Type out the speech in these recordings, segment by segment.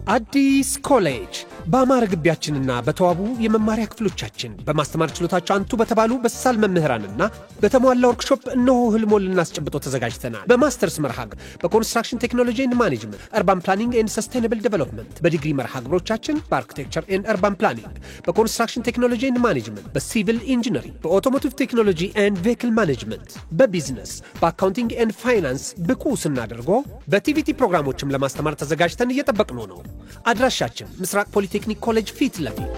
አዲስ ኮሌጅ በአማረ ግቢያችንና በተዋቡ የመማሪያ ክፍሎቻችን በማስተማር ችሎታቸው አንቱ በተባሉ በሳል መምህራንና በተሟላ ወርክሾፕ እነሆ ህልሞን ልናስጨብጦ ተዘጋጅተናል። በማስተርስ መርሃ ግብር በኮንስትራክሽን ቴክኖሎጂ ኤንድ ማኔጅመንት፣ አርባን ፕላኒንግ ኤንድ ሰስቴይነብል ዴቨሎፕመንት፣ በዲግሪ መርሃ ግብሮቻችን በአርኪቴክቸር ኤንድ አርባን ፕላኒንግ፣ በኮንስትራክሽን ቴክኖሎጂ ኤንድ ማኔጅመንት፣ በሲቪል ኢንጂነሪንግ፣ በኦቶሞቲቭ ቴክኖሎጂ ኤንድ ቬሂክል ማኔጅመንት፣ በቢዝነስ፣ በአካውንቲንግ ኤንድ ፋይናንስ ብቁ ስናደርጎ በቲቪቲ ፕሮግራሞችም ለማስተማር ተዘጋጅተን እየጠበቅነው ነው። አድራሻችን ምስራቅ ፖሊቴክኒክ ኮሌጅ ፊት ለፊት።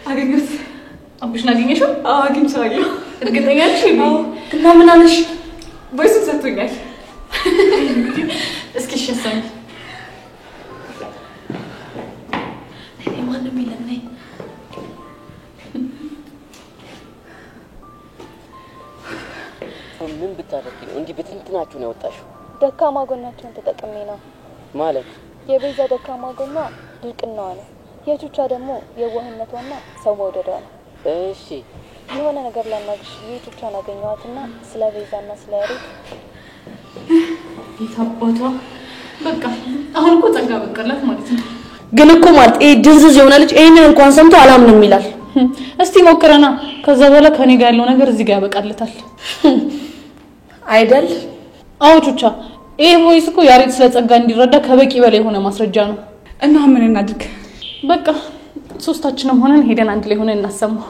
አገኘሁት። አምብሽና አገኘሽው? አዎ አግኝቻለሁ። እርግጠኛ ነሽ? አዎ። እና ምን አለሽ? ቮይሱን ሰጥቶኛል። እስኪ ሸሳኝ። እኔ ማንም የለም ነኝ። ምን ብታደርጊ ነው እንዲህ በትንትናችሁን ያወጣሽው? ደካማ ጎናቸውን ተጠቅሜ ነው። ማለት የቤዛ ደካማ ጎኗ ድርቅናዋ ነው። የቹቻ ደግሞ የዋህነቷና ሰው መውደዷ ነው። እሺ የሆነ ነገር ላናግርሽ የቹቻን አገኘኋትና ስለ ቤዛና ስለ ያሬድ ይታባቷ በቃ አሁን እኮ ጸጋ በቀላት ማለት ነው። ግን እኮ ማለት ድንዝዝ የሆነ ልጅ ይሄንን እንኳን ሰምቶ አላምንም ይላል። እስቲ ሞክረና ከዛ በኋላ ከኔ ጋር ያለው ነገር እዚህ ጋር ያበቃለታል አይደል? አዎ ቹቻ፣ ይሄ ቮይስ እኮ ያሬድ ስለ ጸጋ እንዲረዳ ከበቂ በላይ የሆነ ማስረጃ ነው። እና ምን እናድርግ? በቃ ሶስታችንም ሆነን ሄደን አንድ ላይ ሆነን እናሰማው።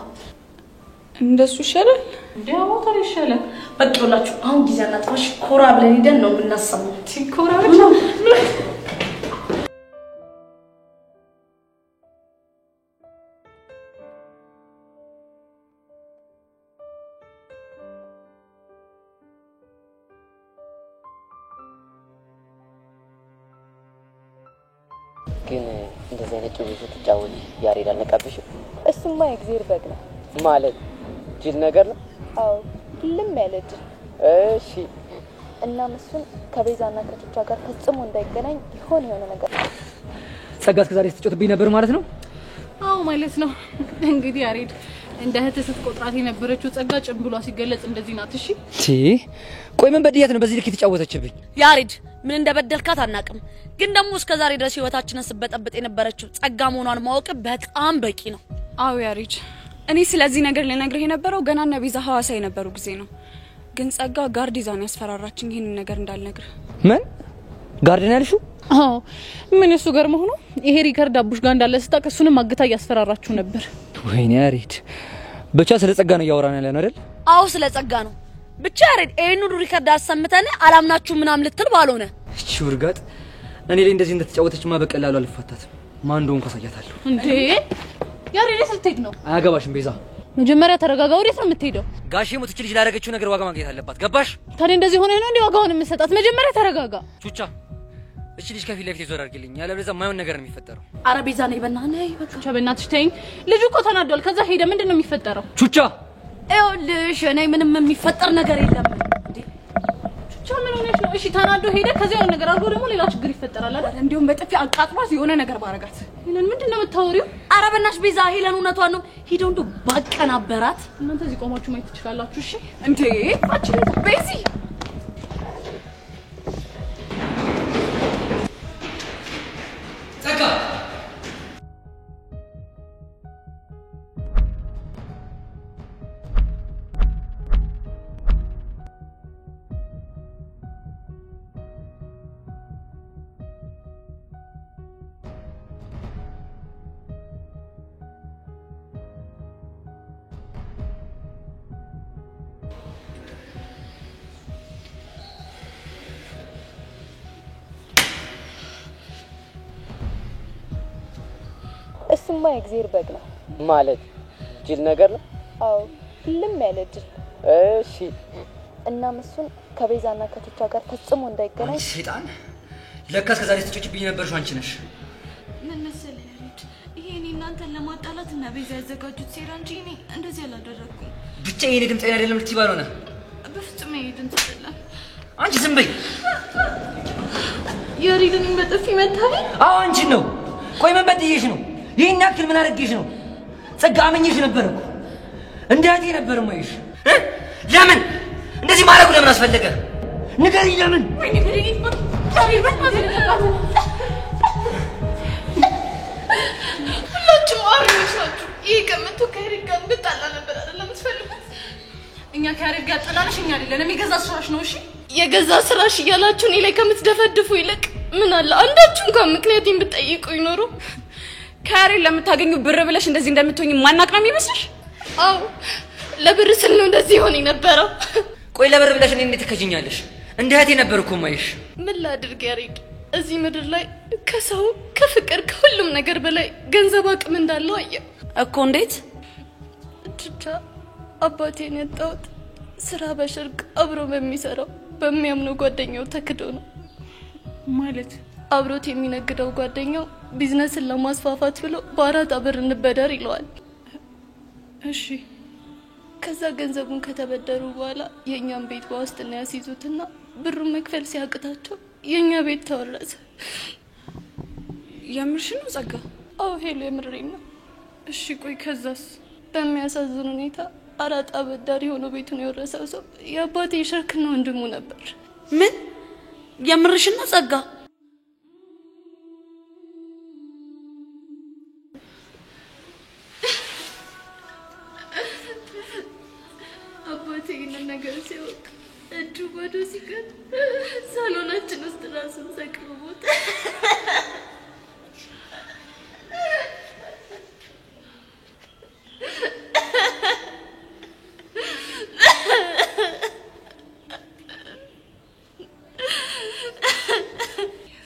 እንደሱ ይሻላል። ዲያው ታሪ ይሻላል። በቃ ይላችሁ አሁን ጊዜ አናጥፋሽ፣ ኮራ ብለን ሄደን ነው የምናሰማው። ኮራ ብለን ግን እንደዚህ አይነት ጭውውት ተጫወች ያሬድ አልነቃብሽም? እሱማ የእግዚአብሔር በግ ነው ማለት ጅል ነገር ነው። አዎ ልም ያለ ጅል። እሺ እና እሱን ከቤዛና ከቹቻ ጋር ፈጽሞ እንዳይገናኝ የሆነ ነገር ጸጋ እስከ ዛሬ ስትጮትብኝ ነበር ማለት ነው? አዎ ማለት ነው። እንግዲህ ያሬድ እንደ እህት ስትቆጥራት የነበረችው ጸጋ ጭምብሏ ሲገለጽ እንደዚህ ናት። እሺ ቆይ ምን በድያት ነው በዚህ ልክ የተጫወተችብኝ? ያሬድ ምን እንደበደልካት አናቅም፣ ግን ደግሞ እስከ ዛሬ ድረስ ህይወታችንን ስበጠብጥ የነበረችው ጸጋ መሆኗን ማወቅ በጣም በቂ ነው። አዎ ያሬድ፣ እኔ ስለዚህ ነገር ልነግርህ የነበረው ገና እና ቤዛ ሐዋሳ የነበሩ ጊዜ ነው። ግን ጸጋ ጋርድ ይዛን ያስፈራራችኝ ይሄንን ነገር እንዳልነግርህ። ምን ጋርድን ያልሽው? አዎ ምን እሱ ገርሞ ሆኖ ይሄ ሪከርድ አቡሽ ጋር እንዳለ ስታውቅ እሱንም አግታ ያስፈራራችሁ ነበር። ወይኔ ያሬድ፣ ብቻ ስለ ጸጋ ነው ያወራን ያለ ነው አይደል? አዎ ስለ ጸጋ ነው። ብቻ ያሬድ ይሄን ሁሉ ሪከርድ አሰምተን አላምናችሁ ምናም ልትል ባልሆነ እቺ ውርጋጥ እኔ ላይ እንደዚህ እንደተጫወተችማ በቀላሉ አልፋታትም። ማን እንደሆነ ካሳያታለሁ። እንዴ ያሬድ ስትሄድ ነው? አያገባሽም ቤዛ። መጀመሪያ ተረጋጋ። ወዴት ነው የምትሄደው? ጋሼ ሞት እቺ ልጅ ላደረገችው ነገር ዋጋ ማግኘት አለባት። ገባሽ? ታዲያ እንደዚህ ሆነ ነው እንዴ ዋጋውን የምትሰጣት? መጀመሪያ ተረጋጋ። ቹቻ እቺ ልጅ ከፊት ለፊት ዞር አድርግልኝ፣ ያለበለዚያ ማይሆን ነገር ነው የሚፈጠረው። አረ ቤዛ ነኝ በእናትህ በቃ ቹቻ በእናትሽ ተይኝ። ልጁ እኮ ተናዷል። ከዛ ሄደ ምንድነው የሚፈጠረው? ቹቻ ይኸውልሽ እኔ ምንም የሚፈጠር ነገር የለም። እንዴ ቹቻ ምን ሆነሽ ነው? እሺ ተናዶ ሄደ። ከዛ የሆነ ነገር አድርጎ ደግሞ ሌላ ችግር ይፈጠራል አይደል? እንዲሁም በጥፊ አቃጥሏት የሆነ ነገር ባረጋት። ሄለን ምንድነው የምታወሪው? አረ በእናትሽ ቤዛ ሄለን እውነቷን ነው። ሄደው እንደው ባቀናበራት። እናንተ እዚህ ቆማችሁ ማየት ትችላላችሁ። እሺ እንዴ አቺ ቤዚ ጸጋ እሱማ የእግዚአብሔር በግ ነው ማለት ጅል ነገር ነው? አዎ ልም ያለ ጅል። እሺ እናም እሱን ከቤዛና ከትቻ ጋር ፈጽሞ እንዳይገናኝ። ሰይጣን ለካስ ከዛሬ ስትጮችብኝ ነበርሽ አንቺ ነሽ። ምን መሰለህ ያሬድ፣ ይሄ እኔ እናንተን ለማጣላት እና ቤዛ ያዘጋጁት ሴራ እንጂ እኔ እንደዚህ አላደረኩም። ብቻ የኔ ድምፅ አይደለም ልትይ ባልሆነ በፍጹም ይሄ ድምፅ አይደለም። አንቺ ዝም በይ። ያሬድን በጥፊ መታኝ? አዎ አንቺን ነው። ቆይ ምን በድዬሽ ነው? ይሄን ያክል ምን አድርጌሽ ነው? ጸጋ አመኘሽ ነበር እኮ እንደ እህቴ ነበር የማይሽ። ለምን እንደዚህ ማድረጉ ለምን አስፈለገ? ንገሪኝ ለምን? ወይኔ በሬት ያሬድ ሁላችሁም አሪዎች ናችሁ። ይሄ ቀመቶ ከያሬድ ጋር እንድጣላ ነበር አይደለም የምትፈልጉት? እኛ ከያሬድ ጋር ጥላንሽ እኛ አይደለንም፣ የገዛ ስራሽ ነው። እሺ የገዛ ስራሽ እያላችሁ እኔ ላይ ከምትደፈድፉ ይልቅ ምን አለ አንዳችሁ እንኳን ምክንያቴን ብትጠይቁ ይኖሩ። ከያሬድ ለምታገኙ ብር ብለሽ እንደዚህ እንደምትሆኝ ማናቅ ነው የሚመስልሽ? አዎ ለብር ስል ነው እንደዚህ ሆነ የነበረው። ቆይ ለብር ብለሽ እኔ እንዴት ትከጂኛለሽ? እንደ እህቴ ነበር እኮ የማይሽ። ምን ላድርግ ያሬድ፣ እዚህ ምድር ላይ ከሰው ከፍቅር ከሁሉም ነገር በላይ ገንዘብ አቅም እንዳለው አየሁ እኮ። እንዴት? ብቻ አባቴን ያጣሁት ስራ በሽርክ አብሮ በሚሰራው በሚያምነው ጓደኛው ተክዶ ነው። ማለት አብሮት የሚነግደው ጓደኛው ቢዝነስን ለማስፋፋት ብሎ በአራት ብር እንበደር ይለዋል። እሺ ከዛ ገንዘቡን ከተበደሩ በኋላ የኛን ቤት በዋስትና ያስይዙትና ብሩን መክፈል ሲያቅታቸው የኛ ቤት ተወረሰ። የምርሽ ነው ጸጋ? አዎ ሄሎ የምሬን ነው። እሺ ቆይ ከዛስ? በሚያሳዝን ሁኔታ አራት አበዳሪ ሆኖ ቤቱን የወረሰው ሰው የአባቴ ሸርክና ወንድሙ ነበር። ምን? የምርሽ ነው ጸጋ? አባቴ ይህንን ነገር ሲያውቅ እጁ ባዶ ሲቀር ሳሎናችን ውስጥ ራሱን ሰቅሎ ሞተ።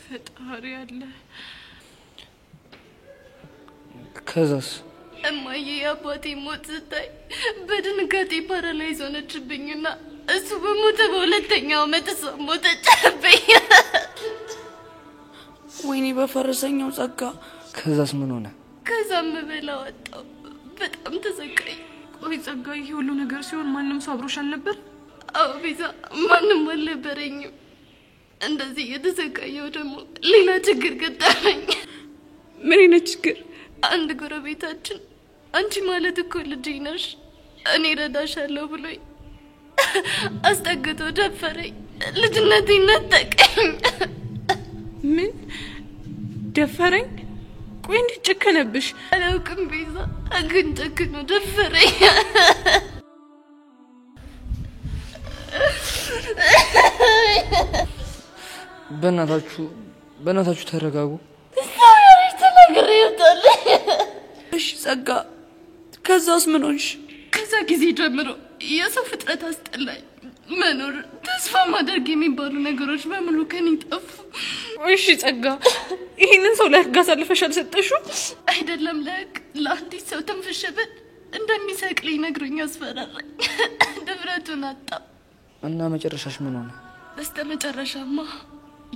ፈጣሪ አለ። ከዛስ? እማዬ የአባቴ ሞት ስታይ በድንጋጤ ፓራላይዝ ሆነችብኝና እሱ በሞተ በሁለተኛው ዓመት እሷ ሞተችብኝ። ወይኔ በፈረሰኛው ጸጋ። ከዛስ ምን ሆነ? ከዛም በላ ወጣው። በጣም ተሰቃይ። ቆይ ጸጋ፣ ይሄ ሁሉ ነገር ሲሆን ማንም ሰው አብሮሽ አልነበር? አዎ ቤዛ፣ ማንም አልነበረኝም። እንደዚህ የተሰቃየው ደግሞ ሌላ ችግር ገጠመኝ። ምን አይነት ችግር? አንድ ጎረቤታችን አንቺ ማለት እኮ ልጄ ነሽ፣ እኔ እረዳሻለሁ ብሎኝ አስጠግቶ ደፈረኝ። ልጅነቴን ነጠቀኝ። ምን ደፈረኝ? ቆይ እንዴት ጨከነብሽ? አላውቅም ቤዛ፣ ግን ጨክኖ ደፈረኝ። በእናታችሁ ተረጋጉ። ተናግሬ ይወጣል። እሺ ጸጋ፣ ከዛስ ምን ሆንሽ? ከዛ ጊዜ ጀምሮ የሰው ፍጥረት አስጠላኝ። መኖር ተስፋ ማድረግ የሚባሉ ነገሮች በሙሉ ከኔ ጠፉ። እሺ ጸጋ፣ ይሄንን ሰው ለህግ አሳልፈሽ አልሰጠሽው? አይደለም ለህግ፣ ለአንዲት ሰው ተንፈሸበት እንደሚሰቅለኝ ነግሮኝ አስፈራራኝ። ድፍረቱን አጣው። እና መጨረሻሽ ምን ሆነ? በስተመጨረሻማ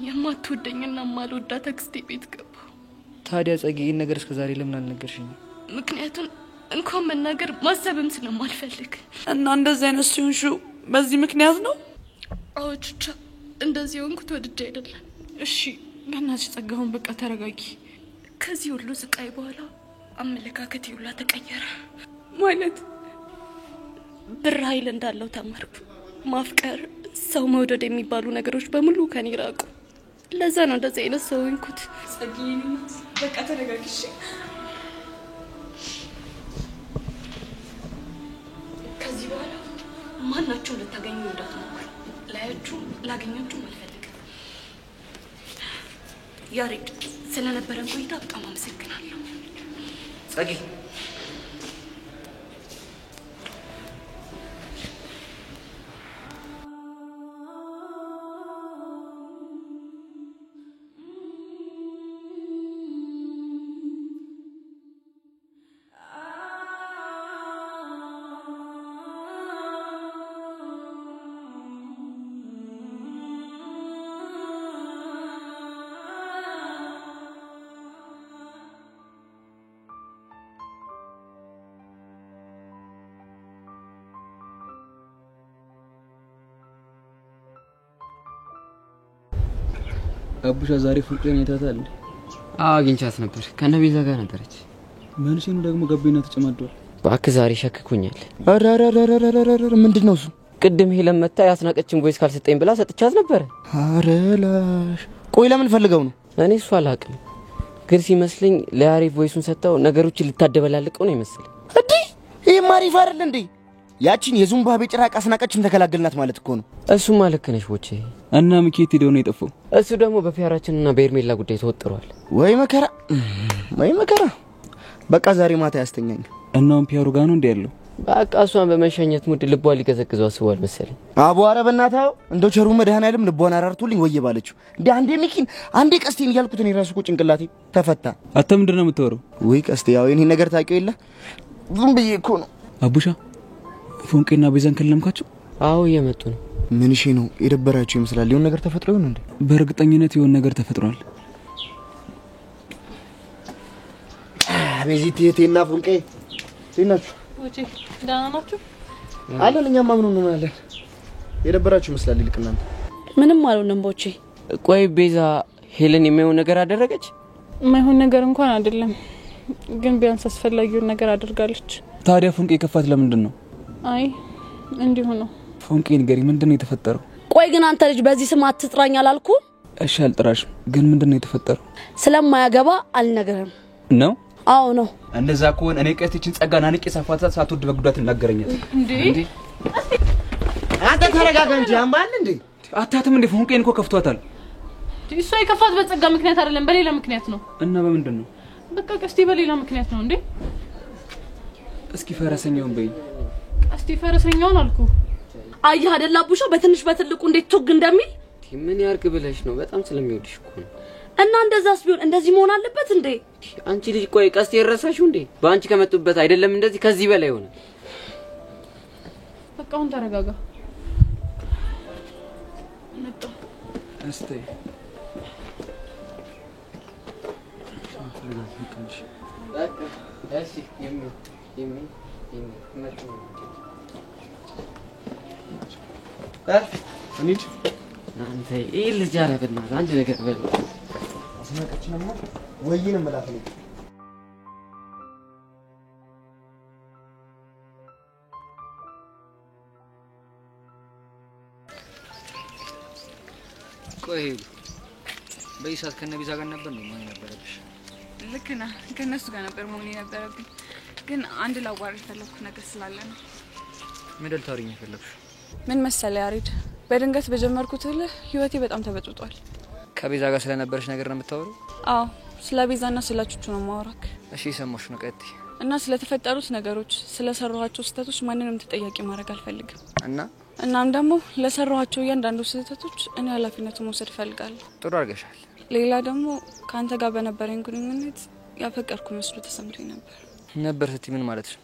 የማትወደኝና የማልወዳት አክስቴ ቤት ገባሁ። ታዲያ ጸጊ ይህን ነገር እስከዛሬ ለምን አልነገርሽኝም? ምክንያቱም እንኳን መናገር ማሰብም ስለማልፈልግ። እና እንደዚህ አይነት ሲሆንሹ በዚህ ምክንያት ነው? አዎ ቹቻ፣ እንደዚህ ሆንኩት ወድጄ አይደለም። እሺ በእናትሽ ጸጋውን በቃ ተረጋጊ። ከዚህ ሁሉ ስቃይ በኋላ አመለካከቴ ሁላ ተቀየረ። ማለት ብር ኃይል እንዳለው ተማርኩ። ማፍቀር፣ ሰው መውደድ የሚባሉ ነገሮች በሙሉ ከኔ ራቁ። ለዛ ነው እንደዚህ አይነት ሰው ሆንኩት። ጸጊኝ በቃ ተረጋጊ። ከዚህ በኋላ ማናችሁ ልታገኙ እንዳትሞክሩ። ላያችሁ ላገኛችሁ አልፈልግም። ያሬድ፣ ስለነበረን ቆይታ በጣም አመሰግናለሁ። ጸጊ አቡሻ ዛሬ ፍቅሬን አይታታል? አግኝቻት ነበር። ከነቤዛ ጋር ነበረች። መንሽ ነው ደግሞ ገቤና ተጨማዷል። እባክህ ዛሬ ሸክኩኛል። አራራራራራራ ምንድነው እሱ? ቅድም ሄለን መታ ያስናቀችን ቮይስ ካልሰጠኝ ብላ ሰጥቻት ነበር። አረላሽ ቆይ ለምን ፈልገው ነው? እኔ እሱ አላቅም፣ ግን ሲመስለኝ ለያሬ ቮይሱን ሰጣው ነገሮችን ልታደበላልቀው ነው ይመስለኝ። እንዴ ይሄ ማሪፍ አይደል እንዴ? ያቺን የዙምባቤ ጭራቅ አስናቀችን ተከላገልናት ማለት እኮ ነው። እሱማ ልክ ነሽ ወቼ። እና ምኬት ሄደው ነው የጠፋው? እሱ ደግሞ በፒያራችንና በኤርሜላ ጉዳይ ተወጥሯል። ወይ መከራ ወይ መከራ። በቃ ዛሬ ማታ ያስተኛኝ። እናም ፒያሩ ጋር ነው እንዴ ያለው? በቃ እሷን በመሸኘት ሙድ ልቧ ሊገዘግዘው አስቧል መሰለኝ። አቧረ በእናታው እንደው ቸሩ መድኃኔዓለም ልቧን አራርቶልኝ ወየ ባለችው እንዴ አንዴ ሚኪን አንዴ ቀስቴን እያልኩት እኔ ራሱ እኮ ጭንቅላቴ ተፈታ። አንተ ምንድነው የምትወረው? ወይ ቀስቴ ያው የኔ ነገር ታውቂው የለ ዝም ብዬ እኮ ነው። አቡሻ ፎንቄና ቤዛን ከለምካቸው? አዎ እየመጡ ነው። ምን እሺ ነው የደበራችሁ ይመስላል። የሆነ ነገር ተፈጥሮ ይሆን እንዴ? በእርግጠኝነት የሆነ ነገር ተፈጥሯል። አቤዚት የቴና ፎንቄ ሲናችሁ ወጪ ዳና ናችሁ? አለን እኛማ ምን ነው ማለት የደበራችሁ ይመስላል። ይልቅናንተ ምንም አልሆነም ቦቼ። ቆይ ቤዛ ሄለን የማይሆን ነገር አደረገች? የማይሆን ነገር እንኳን አይደለም፣ ግን ቢያንስ አስፈላጊውን ነገር አድርጋለች። ታዲያ ፎንቄ ከፋት ለምንድን ነው? አይ እንዲሁ ነው። ፎንቄ ንገሪ፣ ምንድነው የተፈጠረው? ቆይ ግን አንተ ልጅ በዚህ ስም አትጥራኝ አላልኩ? እሺ አልጥራሽም፣ ግን ምንድነው የተፈጠረው? ስለማያገባ አልነገርም ነው? አዎ ነው። እንደዛ ከሆነ እኔ ቀስቲችን ጸጋና ንቄ ሳፋታት ሳትወድ በጉዳት እናገረኛት እንዴ? አንተ ተረጋጋ እንጂ አምባል እንዴ? አታትም እንዴ? ፎንቄን እኮ ከፍቷታል። እሷ የከፋት በጸጋ ምክንያት አይደለም፣ በሌላ ምክንያት ነው። እና በምንድን ነው? በቃ ቀስቲ በሌላ ምክንያት ነው እንዴ? እስኪ ፈረሰኛውን በይ። ቀስቲ ፈረሰኛውን አልኩ። አየህ አይደል አቡሻ በትንሽ በትልቁ እንዴት ቱግ እንደሚል። ምን ያርግ ብለሽ ነው? በጣም ስለሚወድሽ እኮ ነው። እና እንደዛስ ቢሆን እንደዚህ መሆን አለበት እንዴ? አንቺ ልጅ ቆይ ቀስቴ የረሳሽው እንዴ? በአንቺ ከመጡበት አይደለም እንደዚህ ከዚህ በላይ ሆነ። በቃ አሁን ተረጋጋ። መጣ እስቲ እሺ የሚ መጣ እንዴ አንተ ይሄ ልጅ አረብና አንድ ነገር በል አስናቀችንማ ወይንም መላፍ ነው። ቆይ በይሳት ከነቢዛ ጋር ነበር ነው ማን ነበርሽ? ልክ ነህ። ከነሱ ጋር ነበር መሆን የነበረብኝ፣ ግን አንድ ላዋራ የፈለኩት ነገር ስላለ ነው። ምን ልታወሪኝ የፈለግሽ? ምን መሰለህ ያሬድ፣ በድንገት በጀመርኩት ህይወቴ በጣም ተበጥጧል። ከቤዛ ጋር ስለነበርሽ ነገር ነው የምታወሪው? አዎ ስለ ቤዛና ስለ ቹቹ ነው ማወራክ። እሺ ሰማሽ ነው ቀጥይ። እና ስለተፈጠሩት ነገሮች ስለሰራኋቸው ስህተቶች ማንንም ተጠያቂ ማድረግ አልፈልግም። እናም ደግሞ ለሰራኋቸው እያንዳንዱ ስህተቶች እኔ ኃላፊነቱን መውሰድ እፈልጋለሁ። ጥሩ አድርገሻል። ሌላ ደግሞ ካንተ ጋር በነበረኝ ግንኙነት ያፈቀርኩ መስሎ ተሰምቶኝ ነበር ስትይ ምን ማለት ነው?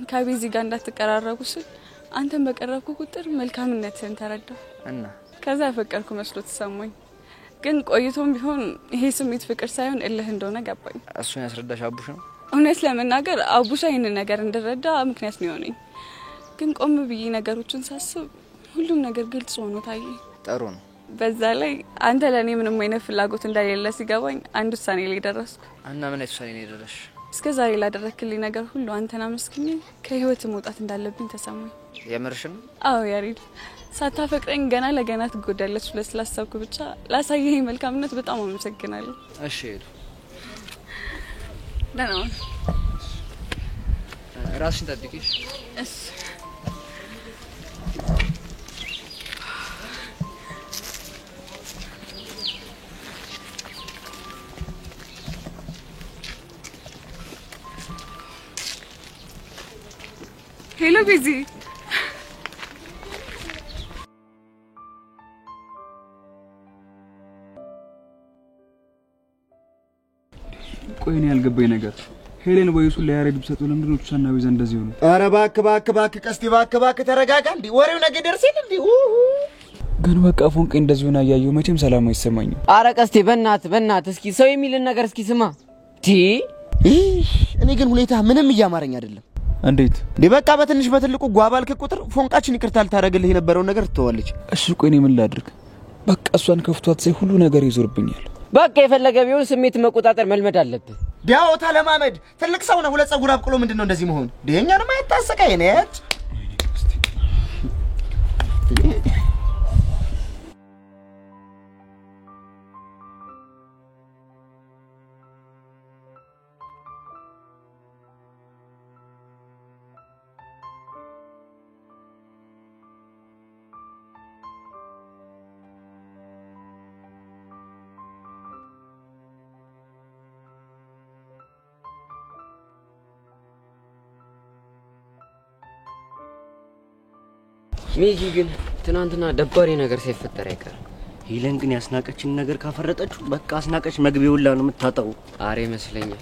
ከቤዚ ጋር እንዳትቀራረቡ ስል አንተን በቀረብኩ ቁጥር መልካምነትን ተረዳሁ እና ከዛ ያፈቀርኩ መስሎ ተሰማኝ። ግን ቆይቶም ቢሆን ይሄ ስሜት ፍቅር ሳይሆን እልህ እንደሆነ ገባኝ። እሱን ያስረዳሽ አቡሽ ነው? እውነት ለመናገር አቡሻ ይሄንን ነገር እንድረዳ ምክንያት ነው የሆነኝ። ግን ቆም ብዬ ነገሮችን ሳስብ ሁሉም ነገር ግልጽ ሆኖ ታየኝ። ጥሩ ነው። በዛ ላይ አንተ ለኔ ምንም አይነት ፍላጎት እንደሌለ ሲገባኝ አንድ ውሳኔ ላይ ደረስኩ። እና ምን አይነት ውሳኔ ላይ ደረስሽ? እስከ ዛሬ ላደረክልኝ ነገር ሁሉ አንተን አመስግኜ ከህይወት መውጣት እንዳለብኝ ተሰማኝ። የምርሽን? አዎ ያሬድ፣ ሳታፈቅረኝ ገና ለገና ትጎዳለች ብለህ ስላሰብኩ ብቻ ላሳየኸኝ መልካምነት በጣም አመሰግናለሁ። እሺ ሄዱ። ደህና ሁን። ራስሽን ጠብቂሽ። እሺ ሄሎ ቤዚ። ቆይ ነው ያልገባኝ ነገር ሄለን ወይሱ ለያሬድ ብሰጠው ለምንድን ነው ቹቻና ቤዛ እንደዚህ ሆነ? አረ ባክ ቀስቲ ባክ ተረጋጋ። እንዴ ወሬው ነገ ደርሰን እንዴ ግን በቃ ፎንቄ እንደዚህ ሆነ ያያየው መቼም ሰላም አይሰማኝም። አረ ቀስቴ በእናት እስኪ ሰው የሚልን ነገር እስኪ ስማ። እኔ ግን ሁኔታ ምንም እያማረኝ አይደለም። እንዴት እንዴ በቃ በትንሽ በትልቁ ጓባልክ ቁጥር ፎንቃችን ይቅርታ ልታረግልህ የነበረው ነገር ትተዋለች። እሺ ቆይ እኔ ምን ላድርግ? በቃ እሷን ከፍቷት ሳይ ሁሉ ነገር ይዞርብኛል። በቃ የፈለገ ቢሆን ስሜት መቆጣጠር መልመድ አለብህ። ቢያወታ ለማመድ ትልቅ ሰው ነው። ሁለት ጸጉር አብቅሎ ምንድነው እንደዚህ መሆን? ደኛንም አይታሰቀኝ ነች። ሚጂ ግን ትናንትና ደባሪ ነገር ሳይፈጠር አይቀርም። ሄለን ግን ያስናቀችን ነገር ካፈረጠችው በቃ አስናቀች መግቢያውላ ነው የምታጣው። አሬ መስለኛል።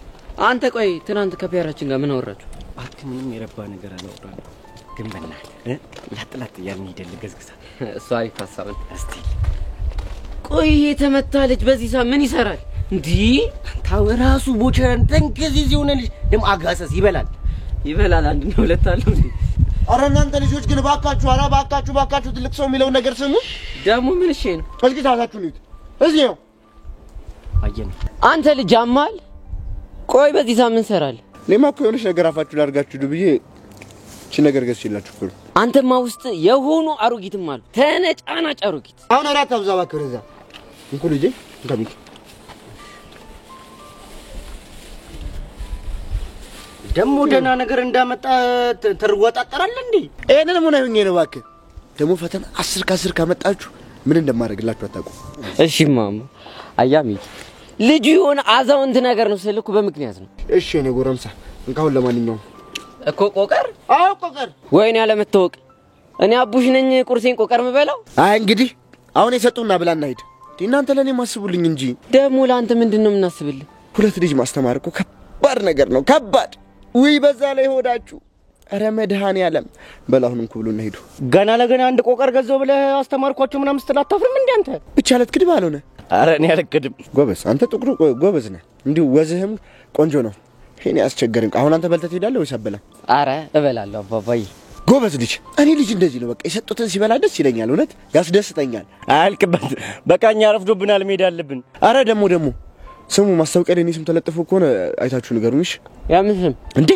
አንተ ቆይ ትናንት ከፒያራችን ጋር ምን አወራችሁ? አት ምንም የረባ ነገር አላወራንም። ግን በእናትህ ላጥላት እያልን ሄደን ልገዝግዛ። እሱ አሪፍ ሀሳብ ነው። እስቲ ቆይ የተመታ ልጅ በዚህ ሰዓት ምን ይሰራል? እንዴ ታው ራሱ ቦቸረን ተንከዚህ ሲሆነልሽ ደም አጋሰስ ይበላል አንድ ነው ሁለት አለው እንዴ? አረ እናንተ ልጆች ግን ባካችሁ፣ አረ ባካችሁ ትልቅ ሰው የሚለው ነገር ስሙ። ደሙ ምን እሺ ነው? እስኪ ታሳችሁት እዚህ ነው አየን። አንተ ልጅ አማል ቆይ በዚህ ሰዓት ምን ሰራል? ለማ እኮ የሆነች ነገር አፋችሁ ላርጋችሁ ዱብዬ እቺ ነገር ገዝችላችሁ እኮ። አንተማ ውስጥ የሆኑ አሮጊትም አሉ። ተነጫናጭ አሮጊት። አሁን አራት አብዛ ባከረ እዛ እንኩ ልጄ እንካቢክ ደሞ ደና ነገር እንዳመጣ ተርወጣጣራለ እንዴ? እኔን ምን አይሆኝ ነው ባክህ። ደሞ ፈተና 10 ከ10 ካመጣችሁ ምን እንደማደርግላችሁ አታውቁ። እሺ ማማ አያሚ ልጅ የሆነ አዛውንት ነገር ነው ስልኩ በምክንያት ነው። እሺ እኔ ጎረምሳ እንካውን ለማንኛውም እኮ ቆቀር አዎ ቆቀር ወይኔ ያለ መተወቅ እኔ አቡሽ ነኝ ቁርሴን ቆቀር ምበላው። አይ እንግዲህ አሁን የሰጡና ብላና ሂድ። እናንተ ለኔ ማስቡልኝ እንጂ ደሞ ለአንተ ምንድነው የምናስብልህ? ሁለት ልጅ ማስተማር እኮ ከባድ ነገር ነው ከባድ። ውይ በዛ ላይ ሆዳችሁ አረ መድኃኒዓለም በላሁንም ኩብሉና ሄዱ። ገና ለገና አንድ ቆቀር ገዘው ብለህ አስተማርኳቸው ምናምን ስትል አታፍርም እንዴ አንተ? ብቻ ለትክድ ባልሆነ አረ እኔ አልክድም። ጎበዝ አንተ ጥቁሩ ጎበዝ ነህ። እንዲሁ ወዝህም ቆንጆ ነው። እኔ አስቸገረኝ። አሁን አንተ በልተህ ትሄዳለህ ወይስ አበላ? አረ እበላለሁ አባባዬ። ጎበዝ ልጅ። እኔ ልጅ እንደዚህ ነው በቃ የሰጡትን ሲበላ ደስ ይለኛል። እውነት ያስደስተኛል። አልክበት በቃኛ ረፍዶብናል መሄድ አለብን። አረ ደሞ ስሙ ማስታወቂያ ላይ ስም ተለጥፎ ከሆነ አይታችሁ ንገሩኝ። እሺ ያ ምን ስም እንዴ?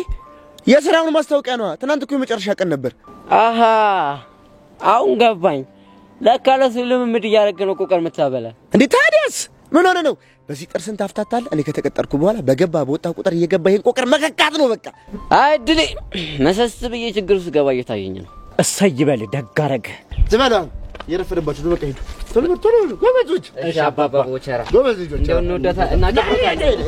የሥራውን ማስታወቂያ ነው። ትናንት እኮ የመጨረሻ ቀን ነበር። አሃ አሁን ገባኝ። ለካ ለስልምምድ እያደረገ ነው ቆቀር መታበላ እንዴ? ታዲያስ ምን ሆነ ነው? በዚህ ጥርስን ታፍታታለህ። እኔ ከተቀጠርኩ በኋላ በገባ በወጣ ቁጥር እየገባ ይሄን ቆቀር መከካት ነው በቃ። አይ ድሌ መሰስ ብዬ ችግር ውስጥ ገባ እየታየኝ ነው። እሰይ ይበል ደግ አደረገ። ዝበላ የረፈደባችሁ በቃ ሂዱ። ቶሎ ጎበዞች። እሺ አባባ ቦቸራ ጎበዝ ልጆች እንደው እንወዳታ እናገባታለን።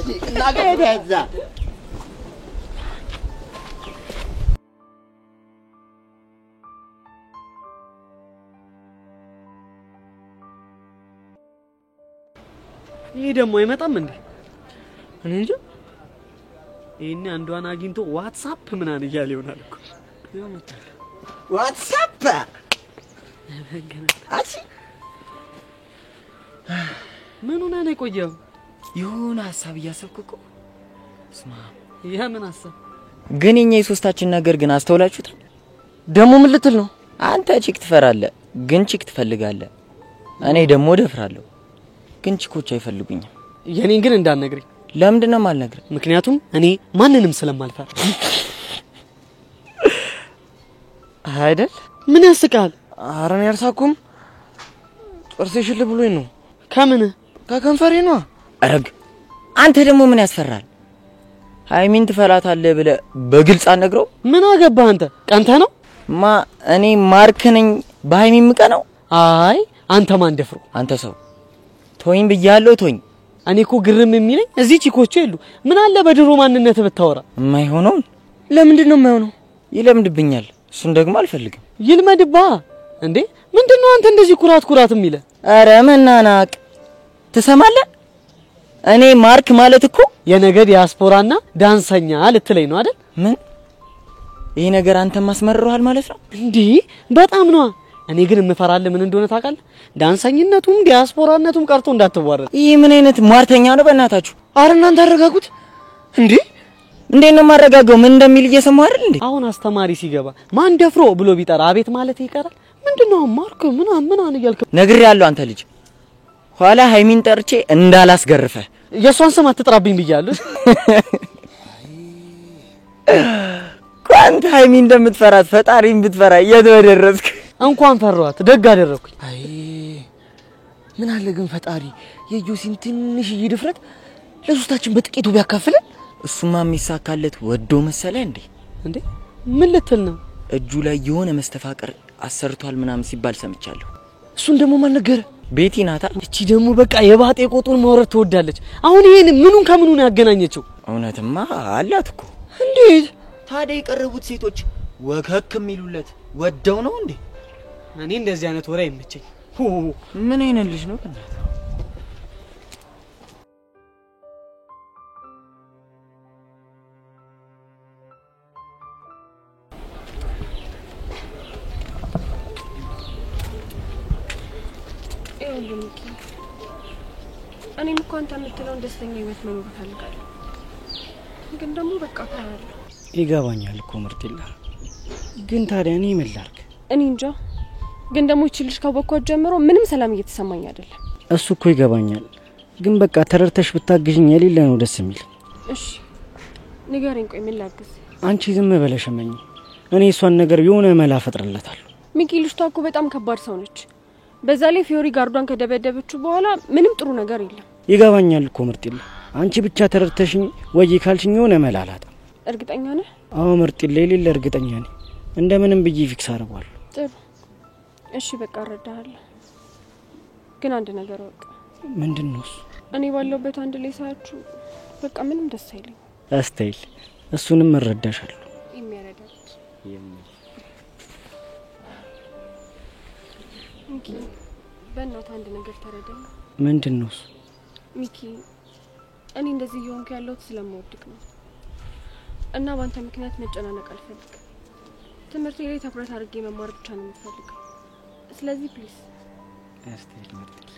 ይሄ ደግሞ አይመጣም እንዴ? እኔ እንጃ። ይሄን አንዷን አግኝቶ ዋትስአፕ ምናምን እያለ ይሆናል እኮ። ዋትስአፕ አቺ ምን ሆነ ነው የቆየው? የሆነ ሐሳብ እያሰብኩ እኮ። ስማ ያ ምን ሐሳብ ግን የኛ የሶስታችን ነገር ግን አስተውላችሁት? ደሞ ምን ልትል ነው? አንተ ቺክ ትፈራለህ፣ ግን ቺክ ትፈልጋለህ። እኔ ደግሞ ደፍራለሁ፣ ግን ቺኮች አይፈልጉኝም። የኔን ግን እንዳትነግረኝ። ለምንድን ነው የማልነግርህ? ምክንያቱም እኔ ማንንም ስለማልፈራ አይደል? ምን ያስቃል? ኧረ እኔ አልሳኩም። ጥርሴ ሽል ብሎኝ ነው። ከምን? ከከንፈሬ ነው። አረግ አንተ ደግሞ ምን ያስፈራል? ሃይሚን ትፈላታለህ ብለህ በግልጽ አትነግረው? ምን አገባህ አንተ? ቀንተህ ነው? እኔ ማርክ ነኝ በሃይሚ ምቀነው? አይ አንተ ማን ደፍሮ? አንተ ሰው ቶኝ ብያለሁ ቶኝ። እኔ እኮ ግርም የሚለኝ እዚህ ቺኮቹ የሉ። ምን አለ በድሮ ማንነት ብታወራ? የማይሆነው ለምንድን ነው የማይሆነው? ይለምድብኛል። እሱን ደግሞ አልፈልግም። ይልመድባ እንዴ? ምንድነው አንተ እንደዚህ ኩራት የሚለ? አረ መናናቅ ትሰማለህ? እኔ ማርክ ማለት እኮ የነገ ዲያስፖራና ዳንሰኛ ልትለኝ ነው አይደል? ምን ይሄ ነገር አንተ ማስመርሯል ማለት ነው እንዴ? በጣም ነው። እኔ ግን የምፈራልህ ምን እንደሆነ ታውቃለህ? ዳንሰኝነቱም ዲያስፖራነቱም ቀርቶ እንዳትዋረድ። ይሄ ምን አይነት ሟርተኛ ነው በእናታችሁ? አረ እናንተ አረጋጉት እንዴ! እንዴት ነው ማረጋጋው? ምን እንደሚል እየሰማህ አይደል እንዴ? አሁን አስተማሪ ሲገባ ማን ደፍሮ ብሎ ቢጠራ አቤት ማለት ይቀራል? ምንድነው ማርክ ምናምን እያልክ ነግሬያለሁ። አንተ ልጅ ኋላ ሃይሚን ጠርቼ እንዳላስገርፈ የሷን ስም አትጥራብኝ ብያለሁ። ኳንታ ሃይሚ እንደምትፈራት ፈጣሪን ብትፈራ እየተወደረስክ እንኳን ፈራኋት ደግ አደረኩኝ። አይ ምን አለ ግን ፈጣሪ የጆሲን ትንሽዬ ድፍረት ለሶስታችን በጥቂቱ ቢያካፍለን። እሱማ የሚሳካለት ወዶ መሰለ እንዴ? እንዴ ምን ልትል ነው? እጁ ላይ የሆነ መስተፋቀር አሰርቷል ምናምን ሲባል ሰምቻለሁ። እሱን ደግሞ ማን ነገረ? ቤቲ ናታ። እቺ ደግሞ በቃ የባጤ ቆጡን ማውረድ ትወዳለች። አሁን ይሄን ምኑን ከምኑ ነው ያገናኘችው? እውነትማ አላት እኮ። እንዴት ታዲያ የቀረቡት ሴቶች ወከክ የሚሉለት ወደው ነው እንዴ? እኔ እንደዚህ አይነት ወሬ አይመቸኝ። ምን አይነት ልጅ ነው በእናትህ? እኔም እኮ አንተ የምትለውን ደስተኛ ህይወት መኖር እፈልጋለሁ፣ ግን ደግሞ በቃ ታያለህ። ይገባኛል እኮ ምርጥላ፣ ግን ታዲያ እኔ ምን ላድርግ? እኔ እንጃ፣ ግን ደግሞ እቺ ልጅ ካወቅኳት ጀምሮ ምንም ሰላም እየተሰማኝ አይደለም። እሱ እኮ ይገባኛል፣ ግን በቃ ተረርተሽ ብታግዥኝ የሌለ ነው ደስ የሚል። እሺ ንገረኝ፣ ቆይ ምን ላግዝ? አንቺ ዝም ብለሽ እመኚ፣ እኔ እሷን ነገር የሆነ መላ ፈጥርላታለሁ። ሚኪ ልጅቷ እኮ በጣም ከባድ ሰው ነች። በዛ ላይ ፊዮሪ ጋርዷን ከደበደበችው በኋላ ምንም ጥሩ ነገር የለም። ይገባኛል እኮ ምርጥላ፣ አንቺ ብቻ ተረርተሽኝ ወይ ካልሽኝ የሆነ መላ አላጣም። እርግጠኛ ነህ? አዎ ምርጥላ፣ የሌለ እርግጠኛ ነኝ። እንደምንም ብዬ ፊክስ አደርጋለሁ። ጥሩ እሺ፣ በቃ እረዳሃለሁ። ግን አንድ ነገር ወቅ። ምንድነው እሱ? እኔ ባለውበት አንድ ላይ ሳያችሁ በቃ ምንም ደስ አይለኝ። አስተይል፣ እሱንም እረዳሻለሁ። የሚያረዳት ሚኪ፣ በእናትህ አንድ ነገር ተረዳኝ። ምንድነው እሱ? ሚኪ፣ እኔ እንደዚህ እየሆንኩ ያለሁት ስለምወድቅ ነው እና በአንተ ምክንያት መጨናነቅ አልፈልግም። ትምህርቴ ላይ ትኩረት አድርጌ መማር ብቻ ነው የምፈልገው። ስለዚህ ፕሊዝ አስተይል ምርጥ